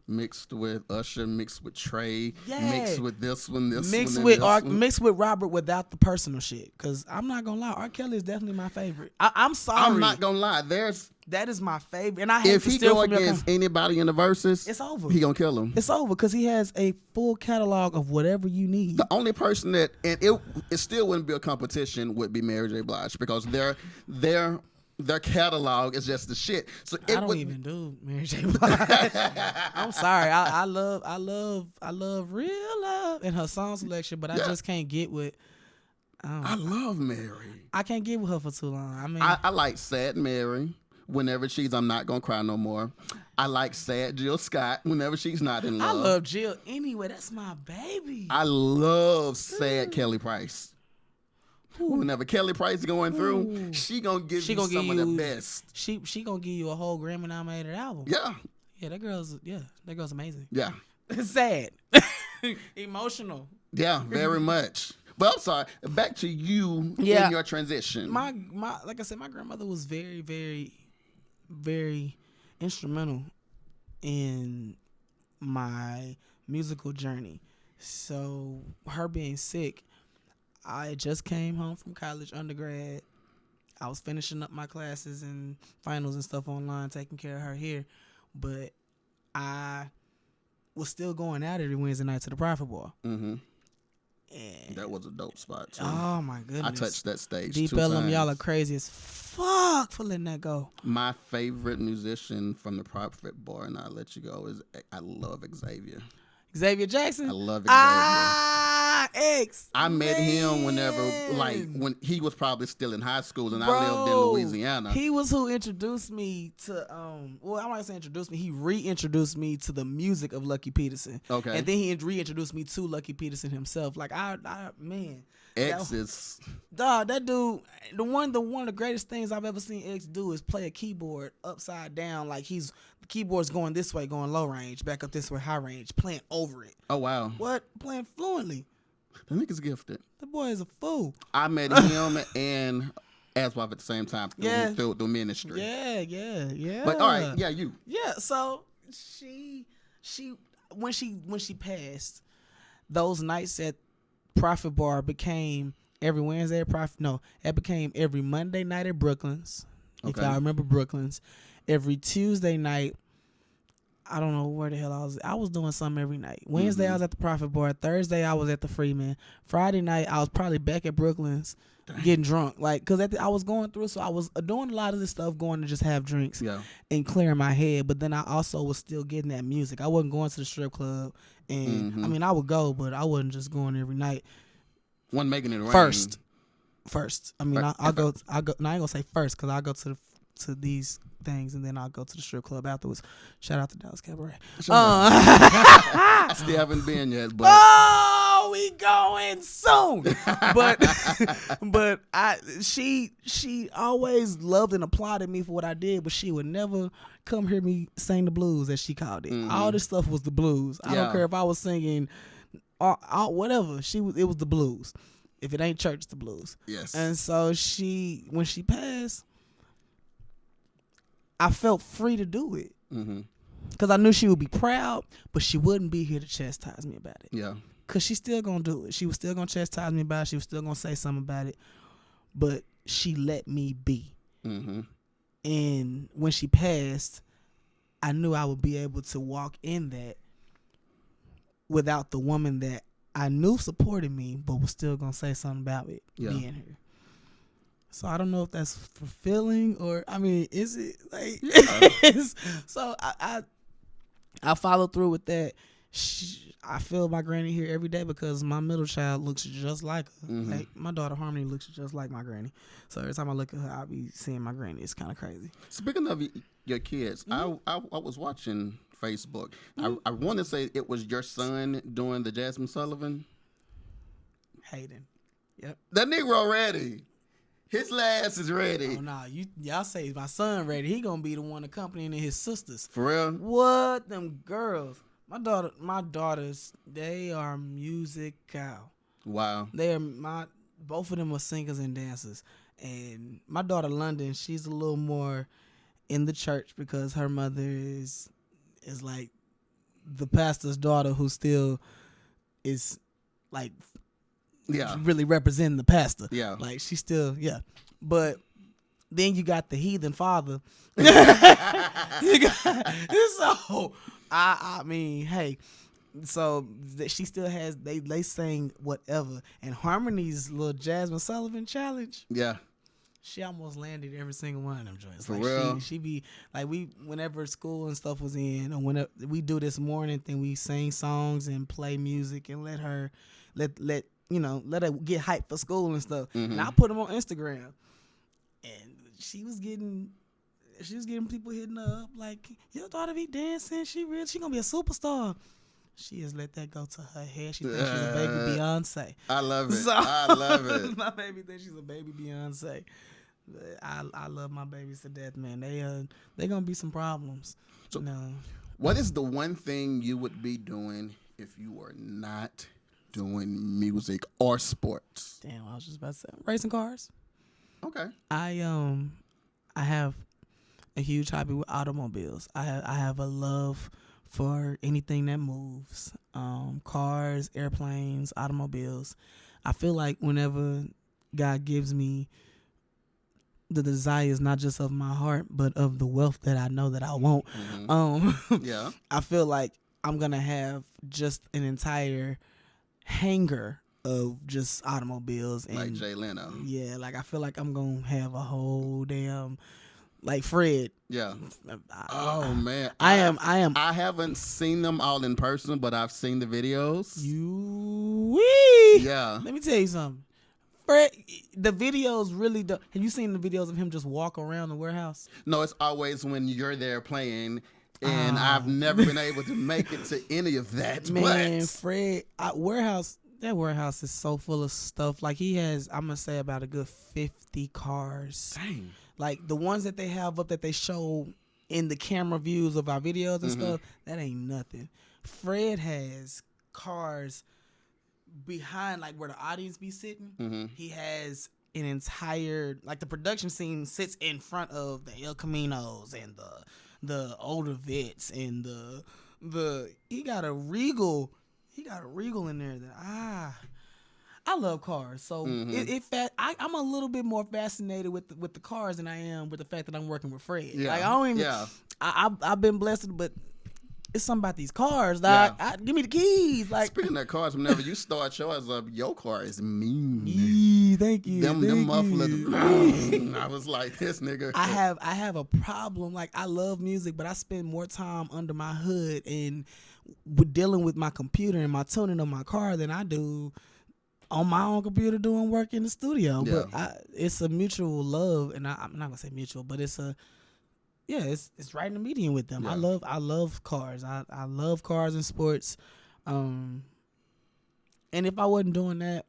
Mixed with Usher, mixed with Trey, mixed with this one, mixed with Robert without the personal shit. Cause I'm not gonna lie, R. Kelly is definitely my favorite. I'm sorry, I'm not gonna lie. That is my favorite, and I hate if he go against anybody in the verses, it's over. He gonna kill him. It's over because he has a full catalog of whatever you need. The only person that it still wouldn't be a competition would be Mary J. Blige because their catalog is just the shit. So I don't even do Mary J. Blige. I'm sorry. I love Real Love and her song selection, but I just can't get with. I love Mary. I can't get with her for too long. I mean, I like Sad Mary. Whenever she's I'm Not Gonna Cry No More. I like Sad Jill Scott whenever she's not in love. I love Jill anyway. That's my baby. I love Sad Kelly Price. Whenever Kelly Price going through, she gonna give you some of the best. She gonna give you a whole Grammy nominated album. Yeah, that girl's amazing. Yeah, sad, emotional. Yeah, very much. But I'm sorry. Back to you in your transition. My like I said, my grandmother was very, very, very instrumental in my musical journey. So her being sick. I just came home from college, undergrad. I was finishing up my classes and finals and stuff online, taking care of her here. But I was still going out every Wednesday night to the Profit Bar. Mm-hmm. And that was a dope spot, too. Oh, my goodness. I touched that stage Deep 2 Ellum, times. y'all are crazy as fuck for letting that go. My favorite musician from the Profit Bar, and I'll let you go, is I love Xavier. Xavier Jackson? I love Xavier. X. I met him when he was probably still in high school, and I lived in Louisiana. He was who introduced me to well, I'm not gonna say introduced me. He reintroduced me to the music of Lucky Peterson. Okay, and then he reintroduced me to Lucky Peterson himself. Like I man, X is that dude. One of the greatest things I've ever seen X do is play a keyboard upside down, like the keyboard's going this way, going low range, back up this way, high range, playing over it. Oh wow, what? Playing fluently. The nigga's gifted. The boy is a fool. I met him and Aswaf at the same time through ministry. Yeah. But all right, you. Yeah, so she when she passed, those nights at Profit Bar became every Wednesday at Profit. No, it became every Monday night at Brooklyn's. Okay. If y'all remember Brooklyn's. Every Tuesday night. I don't know where the hell I was. I was doing something every night. Wednesday, I was at the Profit Bar. Thursday, I was at the Freeman. Friday night, I was probably back at Brooklyn's getting drunk. Because I was going through, so I was doing a lot of this stuff, going to just have drinks and clearing my head. But then I also was still getting that music. I wasn't going to the strip club. And, I mean, I would go, but I wasn't just going every night. Wasn't making it rain. First. I mean, I'll go. No, I ain't going to say first because I'll go to the to these things, and then I'll go to the strip club afterwards. Shout out to Dallas Cabaret. I still haven't been yet, but we going soon. But she always loved and applauded me for what I did, but she would never come hear me sing the blues, as she called it. All this stuff was the blues. I don't care if I was singing whatever. It was the blues. If it ain't church, it's the blues. Yes. And so when she passed, I felt free to do it. Because I knew she would be proud, but she wouldn't be here to chastise me about it. Yeah. Because she's still going to do it. She was still going to chastise me about it. She was still going to say something about it. But she let me be. And when she passed, I knew I would be able to walk in that without the woman that I knew supported me, but was still going to say something about it being here. So I don't know if that's fulfilling or, I mean, is it like, so I followed through with that. I feel my granny here every day because my middle child looks just like her. Like, my daughter Harmony looks just like my granny. So every time I look at her, I'll be seeing my granny. It's kind of crazy. Speaking of your kids, I was watching Facebook. I want to say it was your son doing the Jasmine Sullivan. Hayden. Yep. That Negro ready. His last is ready. Oh, nah. Y'all say my son ready. He going to be the one accompanying his sisters. For real? What? Them girls. My daughters, they are musical. Wow. Both of them are singers and dancers. And my daughter London, she's a little more in the church because her mother is like the pastor's daughter who still is like really representing the pastor. Yeah. Like she still, But then you got the heathen father. I mean, hey, so she still has, they sing whatever. And Harmony's little Jasmine Sullivan challenge. Yeah. She almost landed every single one of them joints. For like real? She be like, whenever school and stuff was in, or whenever we do this morning thing, we sing songs and play music and let her get hyped for school and stuff. And I put them on Instagram, and she was getting people hitting her up like, your daughter be dancing. She gonna be a superstar. She has let that go to her head. She thinks she's a baby Beyonce. I love it. I love it. My baby thinks she's a baby Beyonce. I love my babies to death, man. They gonna be some problems. So, what is the one thing you would be doing if you were not doing music or sports? Damn, I was just about to say racing cars. Okay. I have a huge hobby with automobiles. I have a love for anything that moves. Cars, airplanes, automobiles. I feel like whenever God gives me the desires not just of my heart, but of the wealth that I know that I want. I feel like I'm gonna have just an entire hangar of just automobiles and like Jay Leno. Yeah, like I feel like I'm gonna have a whole damn like Fred. Yeah. Oh man. I am. I haven't seen them all in person, but I've seen the videos. Yeah. Let me tell you something. Fred, the videos really do. Have you seen the videos of him just walk around the warehouse? No, it's always when you're there playing, and I've never been able to make it to any of that. Man, but Fred, that warehouse is so full of stuff. Like he has, I'm gonna say about a good 50 cars. Dang. Like the ones that they have up that they show in the camera views of our videos and stuff, that ain't nothing. Fred has cars behind like where the audience be sitting. He has an entire, like the production scene sits in front of the El Caminos and the older vets and the he got a Regal in there that I love cars, so I'm a little bit more fascinated with the cars than I am with the fact that I'm working with Fred. Yeah. Like I don't even. Yeah. I've been blessed, but it's something about these cars. Dog. Yeah. Give me the keys. Like speaking of cars, whenever you start yours up, your car is mean. Thank you. Them mufflers. I was like, this nigga. I have a problem. Like I love music, but I spend more time under my hood and with dealing with my computer and my tuning of my car than I do on my own computer doing work in the studio. Yeah. But it's a mutual love, and I'm not gonna say mutual, but it's right in the median with them. Yeah. I love cars. I love cars and sports. And if I wasn't doing that,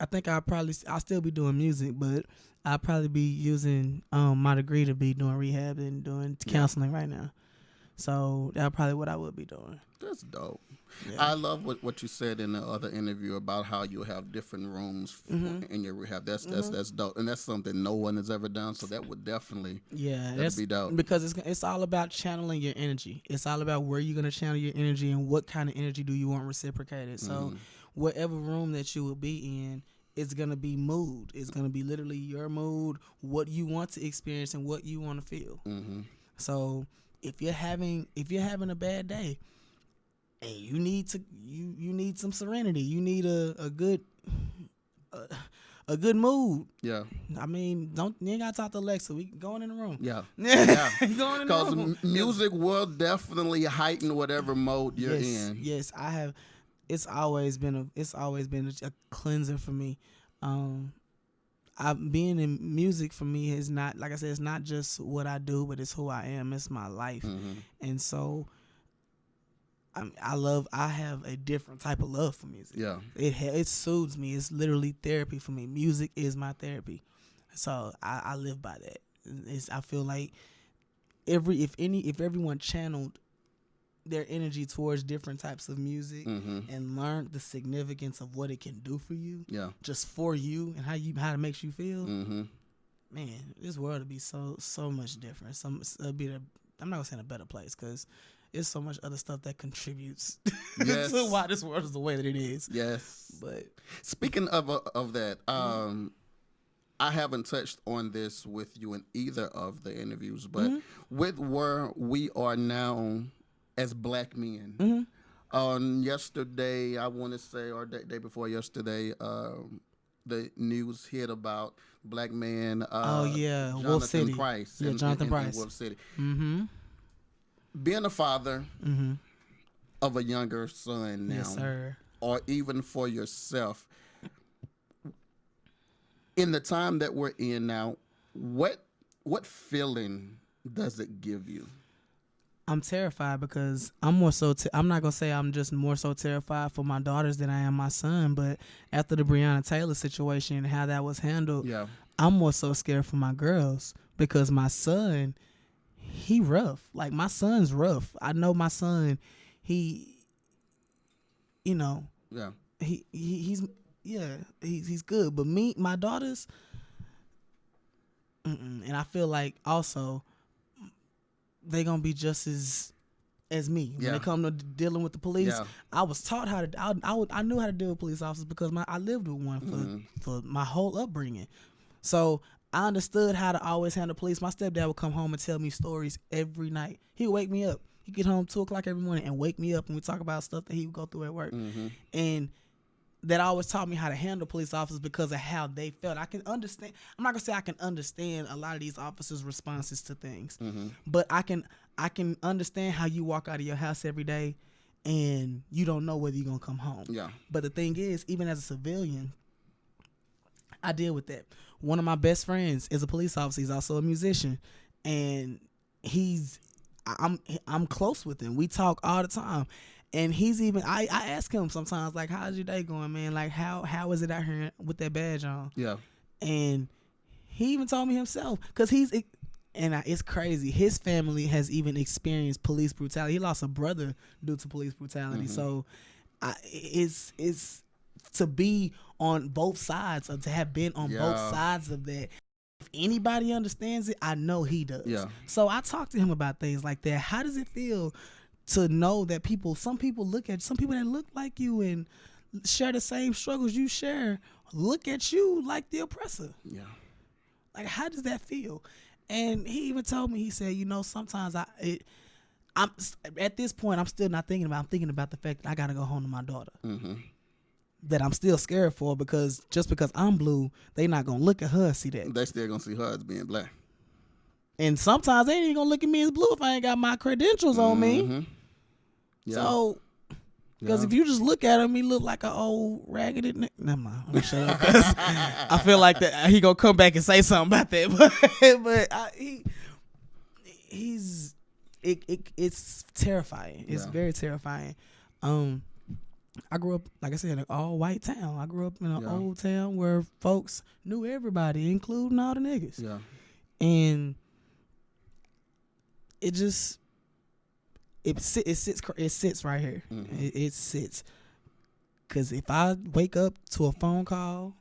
I think I'll still be doing music, but I'll probably be using my degree to be doing rehab and doing counseling right now. So that's probably what I would be doing. That's dope. Yeah. I love what you said in the other interview about how you have different rooms in your rehab. That's dope, and that's something no one has ever done. So that would definitely that'd be dope, because it's all about channeling your energy. It's all about where you're gonna channel your energy and what kind of energy do you want reciprocated. So whatever room that you will be in, it's gonna be mood. It's gonna be literally your mood, what you want to experience and what you want to feel. So if you're having a bad day, and you need some serenity, you need a good mood. Yeah. I mean, you ain't gotta talk to Alexa. We going in the room. Yeah. Going in the room. Because music will definitely heighten whatever mode you're in. Yes, I have. It's always been a cleanser for me. Being in music for me is not, like I said, it's not just what I do, but it's who I am. It's my life, and so I have a different type of love for music. Yeah, it soothes me. It's literally therapy for me. Music is my therapy, so I live by that. I feel like if everyone channeled their energy towards different types of music and learned the significance of what it can do for you, just for you, and how it makes you feel, man, this world would be so much different. I'm not gonna say in a better place, because there's so much other stuff that contributes to why this world is the way that it is. Yes. But speaking of that, I haven't touched on this with you in either of the interviews, but with where we are now as black men, on yesterday, I want to say, or the day before yesterday, the news hit about black man. Wolf City. Price. Jonathan Price. In Wolf City. Being a father of a younger son now, yes, sir, or even for yourself, in the time that we're in now, what feeling does it give you? I'm terrified, because I'm more so. I'm not gonna say I'm just more so terrified for my daughters than I am my son. But after the Breonna Taylor situation and how that was handled, I'm more so scared for my girls, because my son, he rough. Like, my son's rough. I know my son. He's good. But my daughters, and I feel like also they gonna be just as me when it come to dealing with the police. I was taught how to. I knew how to deal with police officers because I lived with one for my whole upbringing. So I understood how to always handle police. My stepdad would come home and tell me stories every night. He would wake me up. He'd get home 2:00 every morning and wake me up, and we talk about stuff that he would go through at work. And that always taught me how to handle police officers because of how they felt. I can understand. I'm not gonna say I can understand a lot of these officers' responses to things, but I can understand how you walk out of your house every day and you don't know whether you're gonna come home. Yeah. But the thing is, even as a civilian, I deal with that. One of my best friends is a police officer. He's also a musician, and I'm close with him. We talk all the time. And he's even, I ask him sometimes, like, how's your day going, man? Like, how is it out here with that badge on? Yeah. And he even told me himself, because it's crazy. His family has even experienced police brutality. He lost a brother due to police brutality. So it's to be on both sides, or to have been on both sides of that. If anybody understands it, I know he does. Yeah. So I talk to him about things like that. How does it feel to know that some people that look like you and share the same struggles you share, look at you like the oppressor? Yeah. Like, how does that feel? And he even told me, he said, sometimes I'm at this point, I'm still not thinking about. I'm thinking about the fact that I got to go home to my daughter. That I'm still scared for, because just because I'm blue, they not gonna look at her and see that. They still gonna see her as being black. And sometimes they ain't even gonna look at me as blue if I ain't got my credentials on me. Yeah. So Because if you just look at him, he look like an old raggedy nigga. Never mind. I'm gonna shut up because I feel like that he gonna come back and say something about that. It's terrifying. It's very terrifying. I grew up, like I said, in an all white town. I grew up in an old town where folks knew everybody, including all the niggas. Yeah. And it just it sits right here. Mm-hmm. It sits. Cause if I wake up to a phone call,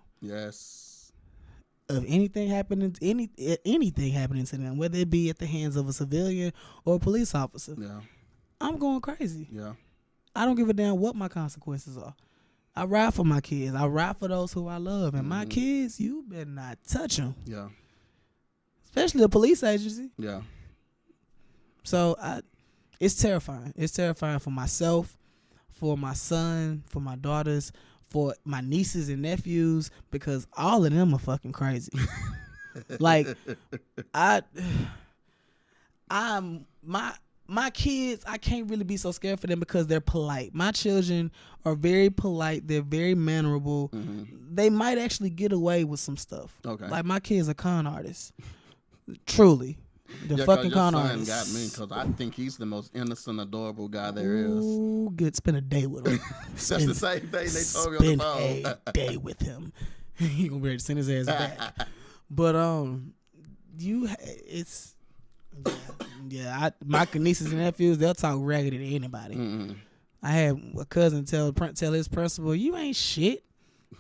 of anything happening to them, whether it be at the hands of a civilian or a police officer, I'm going crazy. Yeah. I don't give a damn what my consequences are. I ride for my kids. I ride for those who I love. And my kids, you better not touch them. Yeah. Especially a police agency. Yeah. So it's terrifying. It's terrifying for myself, for my son, for my daughters, for my nieces and nephews, because all of them are fucking crazy. Like, my kids, I can't really be so scared for them because they're polite. My children are very polite. They're very mannerable. Mm-hmm. They might actually get away with some stuff. Okay. Like, my kids are con artists. Truly. They're fucking con artists. Got me because I think he's the most innocent, adorable guy there is. Ooh, good. Spend a day with him. That's the same thing they told me on the phone. Spend a day with him. He gonna be ready to send his ass back. But my nieces and nephews, they'll talk raggedy to anybody. Mm-hmm. I had a cousin tell his principal, "You ain't shit."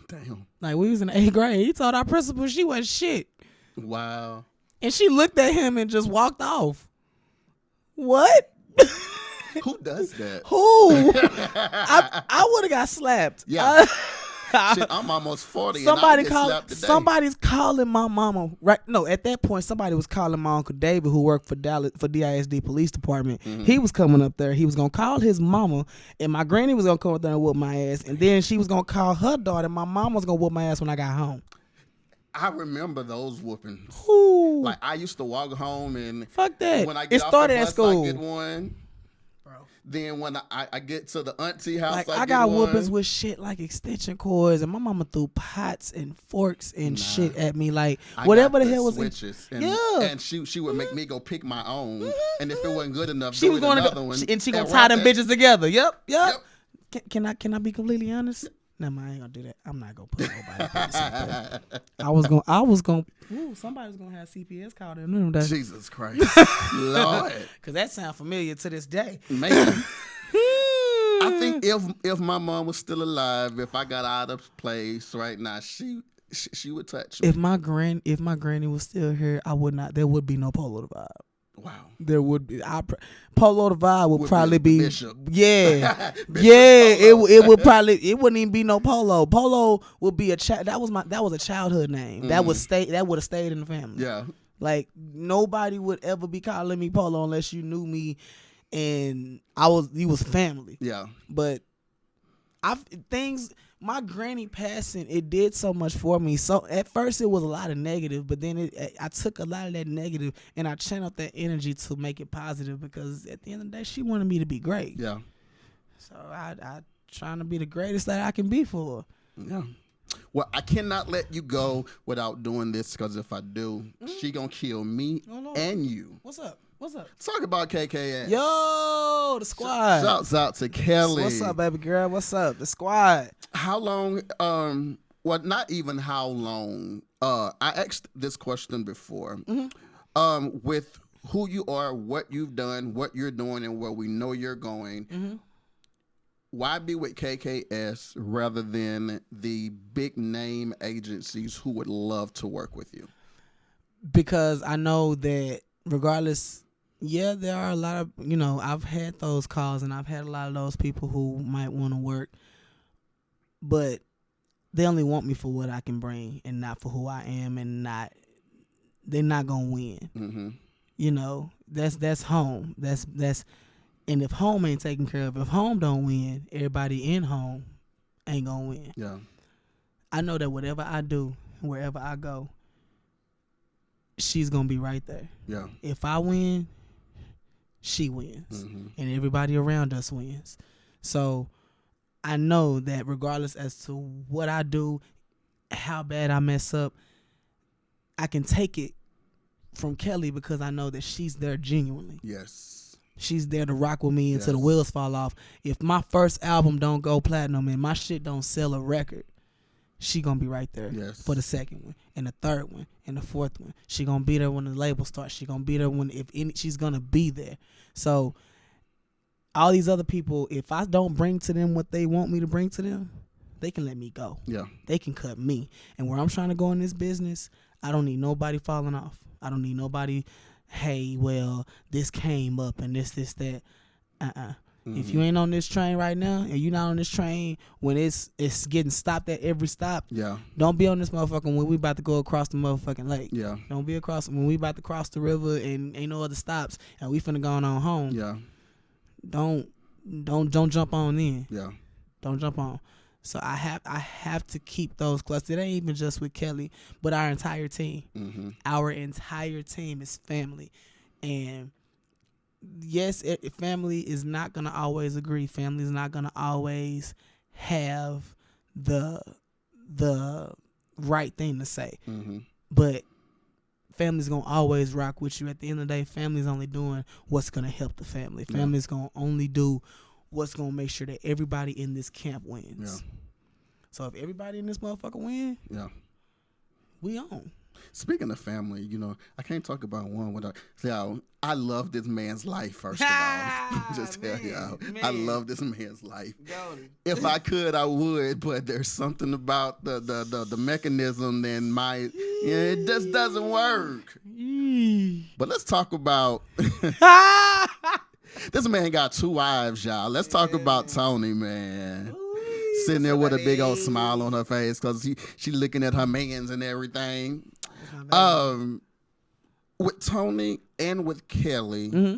Damn. Like, we was in the 8th grade. He told our principal she wasn't shit. Wow. And she looked at him and just walked off. What? Who does that? Who? I would have got slapped. Yeah. Shit, I'm almost 40 somebody's calling my mama. Right? No, at that point, somebody was calling my Uncle David, who worked for DISD Police Department. Mm-hmm. He was coming up there. He was going to call his mama, and my granny was going to come up there and whoop my ass. And then she was going to call her daughter, and my mom was going to whoop my ass when I got home. I remember those whoopings. Ooh. Like, I used to walk home and... Fuck that. When I get off the bus, at school. I get one. Then when I get to the auntie house, like, I got whoopings with shit like extension cords, and my mama threw pots and forks and shit at me, like whatever the hell was switches. And she would make me go pick my own, and if it wasn't good enough, she was going another one, and she gonna tie them bitches together. Yep. Can I be completely honest? No, I ain't gonna do that. I'm not gonna put nobody. I was gonna. Ooh, somebody was gonna have CPS called in. Jesus Christ, Lord, because that sounds familiar to this day. Man, I think if my mom was still alive, if I got out of place right now, she would touch me. If my granny was still here, I would not. There would be no Polo the Vibe. Wow. There would be. Polo the Vibe would probably be. Bishop. Yeah. It would probably. It wouldn't even be no Polo. Polo would be a child. That was a childhood name. Mm-hmm. That would have stayed in the family. Yeah. Like, nobody would ever be calling me Polo unless you knew me, and you was family. Yeah. But my granny passing, it did so much for me. So at first it was a lot of negative, but then I took a lot of that negative and I channeled that energy to make it positive, because at the end of the day, she wanted me to be great. Yeah. So I trying to be the greatest that I can be for her. Yeah. Well, I cannot let you go without doing this, because if I do, she gonna kill me and you. What's up? Talk about KKS. Yo, the squad. Shouts out to Kelly. What's up, baby girl? What's up? The squad. How long, well, not even how long. I asked this question before. Mm-hmm. With who you are, what you've done, what you're doing, and where we know you're going, mm-hmm. Why be with KKS rather than the big name agencies who would love to work with you? Because I know that regardless... Yeah, there are a lot of, I've had those calls and I've had a lot of those people who might want to work, but they only want me for what I can bring and not for who I am, and they're not going to win. Mm-hmm. That's home. That's, and if home ain't taken care of, if home don't win, everybody in home ain't going to win. Yeah. I know that whatever I do, wherever I go, she's going to be right there. Yeah. If I win, she wins, mm-hmm. and everybody around us wins. So I know that regardless as to what I do, how bad I mess up, I can take it from Kelly because I know that she's there genuinely. Yes. She's there to rock with me until the wheels fall off. If my first album don't go platinum and my shit don't sell a record, she gonna be right there for the second one and the third one and the fourth one. She gonna be there when the label starts. She gonna be there when she's gonna be there. So all these other people, if I don't bring to them what they want me to bring to them, they can let me go. Yeah. They can cut me. And where I'm trying to go in this business, I don't need nobody falling off. I don't need nobody, hey, well, this came up and this, that. Mm-hmm. If you ain't on this train right now and you not on this train when it's getting stopped at every stop, don't be on this motherfucker when we about to go across the motherfucking lake. Yeah. Don't be across when we about to cross the river and ain't no other stops and we finna go on home. Yeah. Don't jump on in. Yeah. Don't jump on. So I have to keep those close. It ain't even just with Kelly, but our entire team. Mm-hmm. Our entire team is family. And yes, family is not going to always agree. Family is not going to always have the right thing to say. Mm-hmm. But family's going to always rock with you. At the end of the day, family's only doing what's going to help the family. Family's going to only do what's going to make sure that everybody in this camp wins. Yeah. So if everybody in this motherfucker win, we on. Speaking of family, you know, I can't talk about one without. I love this man's life, first of all. Just tell y'all. I love this man's life. If I could, I would, but there's something about the mechanism and it just doesn't work. But let's talk about this man got 2 wives, y'all. Let's talk about Tony, man. Sitting there with a big old smile on her face because she looking at her mans and everything. With Tony and with Kelly, mm-hmm.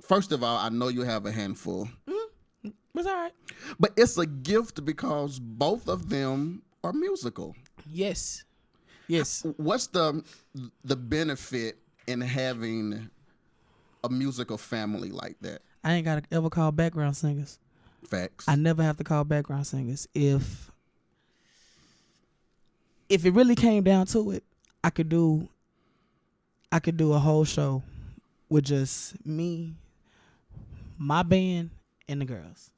First of all, I know you have a handful. Mm-hmm. It's all right. But it's a gift because both of them are musical. Yes. What's the benefit in having a musical family like that? I ain't got to ever call background singers. Facts. I never have to call background singers. If it really came down to it, I could do a whole show with just me, my band, and the girls.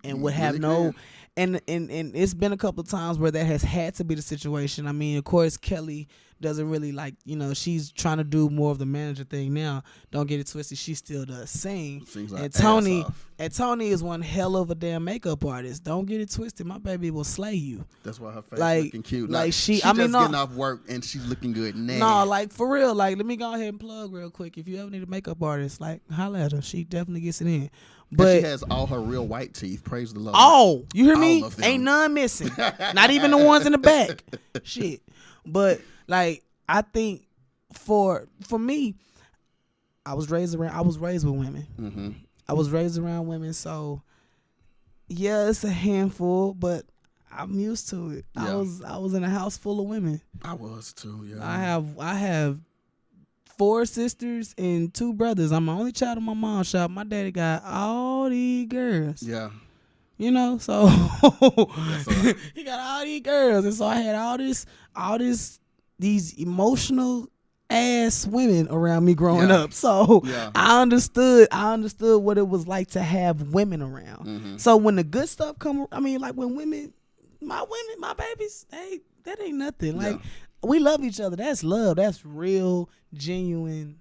And would have no and it's been a couple of times where that has had to be the situation. I mean, of course, Kelly doesn't really she's trying to do more of the manager thing now. Don't get it twisted, she still does sing. And Tony is one hell of a damn makeup artist. Don't get it twisted, my baby will slay you. That's why her face looking cute. Getting off work and she's looking good now. No, for real, let me go ahead and plug real quick. If you ever need a makeup artist, holla at her. She definitely gets it in. But she has all her real white teeth. Praise the Lord. Oh, you hear me? Ain't none missing. Not even the ones in the back. Shit. But I think for me, I was raised with women. Mm-hmm. I was raised around women, so yeah, it's a handful, but I'm used to it. Yeah. I was in a house full of women. I was too. Yeah. I have 4 sisters and 2 brothers. I'm the only child of my mom's shop. My daddy got all these girls. Yeah. You know, so he got all these girls, and so I had these emotional ass women around me growing up. So I understood what it was like to have women around. Mm-hmm. So when the good stuff come, when women, my babies, hey, that ain't nothing. We love each other. That's love. That's real, genuine,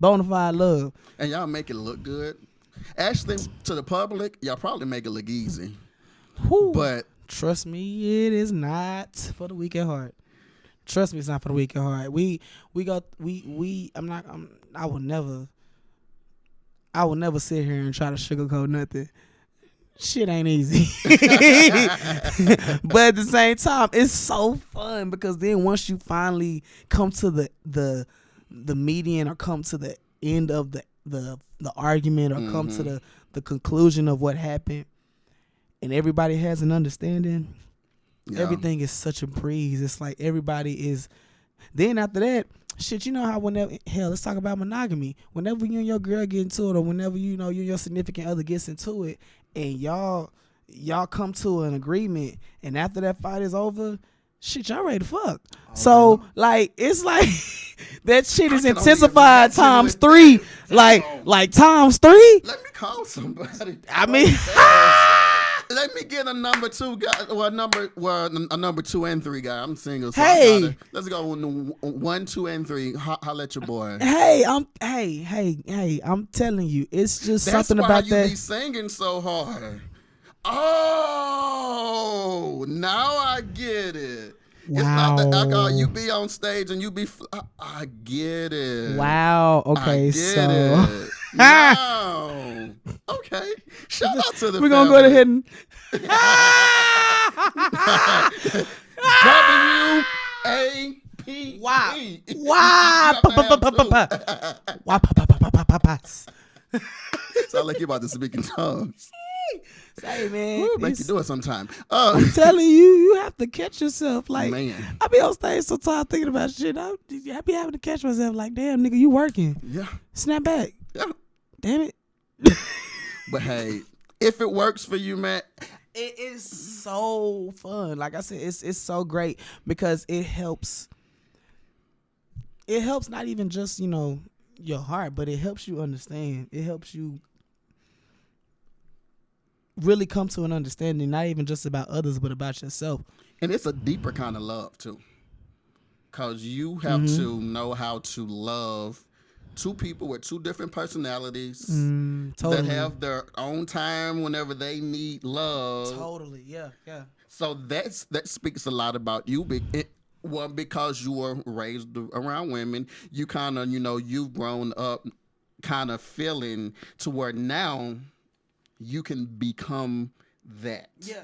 bona fide love. And y'all make it look good. Actually, to the public, y'all probably make it look easy. Whew. But trust me, it is not for the weak at heart. Trust me, it's not for the weak at heart. I will never sit here and try to sugarcoat nothing. Shit ain't easy. But at the same time, it's so fun because then once you finally come to the median or come to the end of the argument or mm-hmm. come to the conclusion of what happened and everybody has an understanding, everything is such a breeze. It's like everybody is. Then after that, shit, you know how let's talk about monogamy. Whenever you and your girl get into it, or whenever you and your significant other gets into it, and y'all come to an agreement, and after that fight is over, shit, y'all ready to fuck. So really? Like it's like that shit is intensified times 3. Like times 3. Let me call somebody. I mean, let me get a number 2 guy, or a number 2 and 3 guy. I'm single. So hey, let's go 1, 2, and 3. Holla at your boy. Hey, I'm telling you, it's just That's something about that. That's why you be singing so hard. Oh, now I get it. Wow. It's not the alcohol. You be on stage and you be. I get it. Wow. Okay. I get it. Wow. Okay. Shout out to the. We're gonna go ahead and. WAP. Wow. Wow. Sound like you're about to speak in tongues. Say, man, make you do it sometime. I'm telling you, you have to catch yourself. Like, man, I be on stage sometimes thinking about shit. I be having to catch myself. Like, damn, nigga, you working? Yeah. Snap back. Yeah. Damn it. But hey, if it works for you, man, it is so fun. Like I said, it's so great because it helps. It helps not even just your heart, but it helps you understand. It helps you really come to an understanding, not even just about others, but about yourself. And it's a deeper kind of love too, because you have to know how to love 2 people with 2 different personalities totally. that have their own time whenever they need love. Totally, yeah. So that speaks a lot about you. Well, because you were raised around women, you kind of, you've grown up kind of feeling to where now you can become that. Yeah.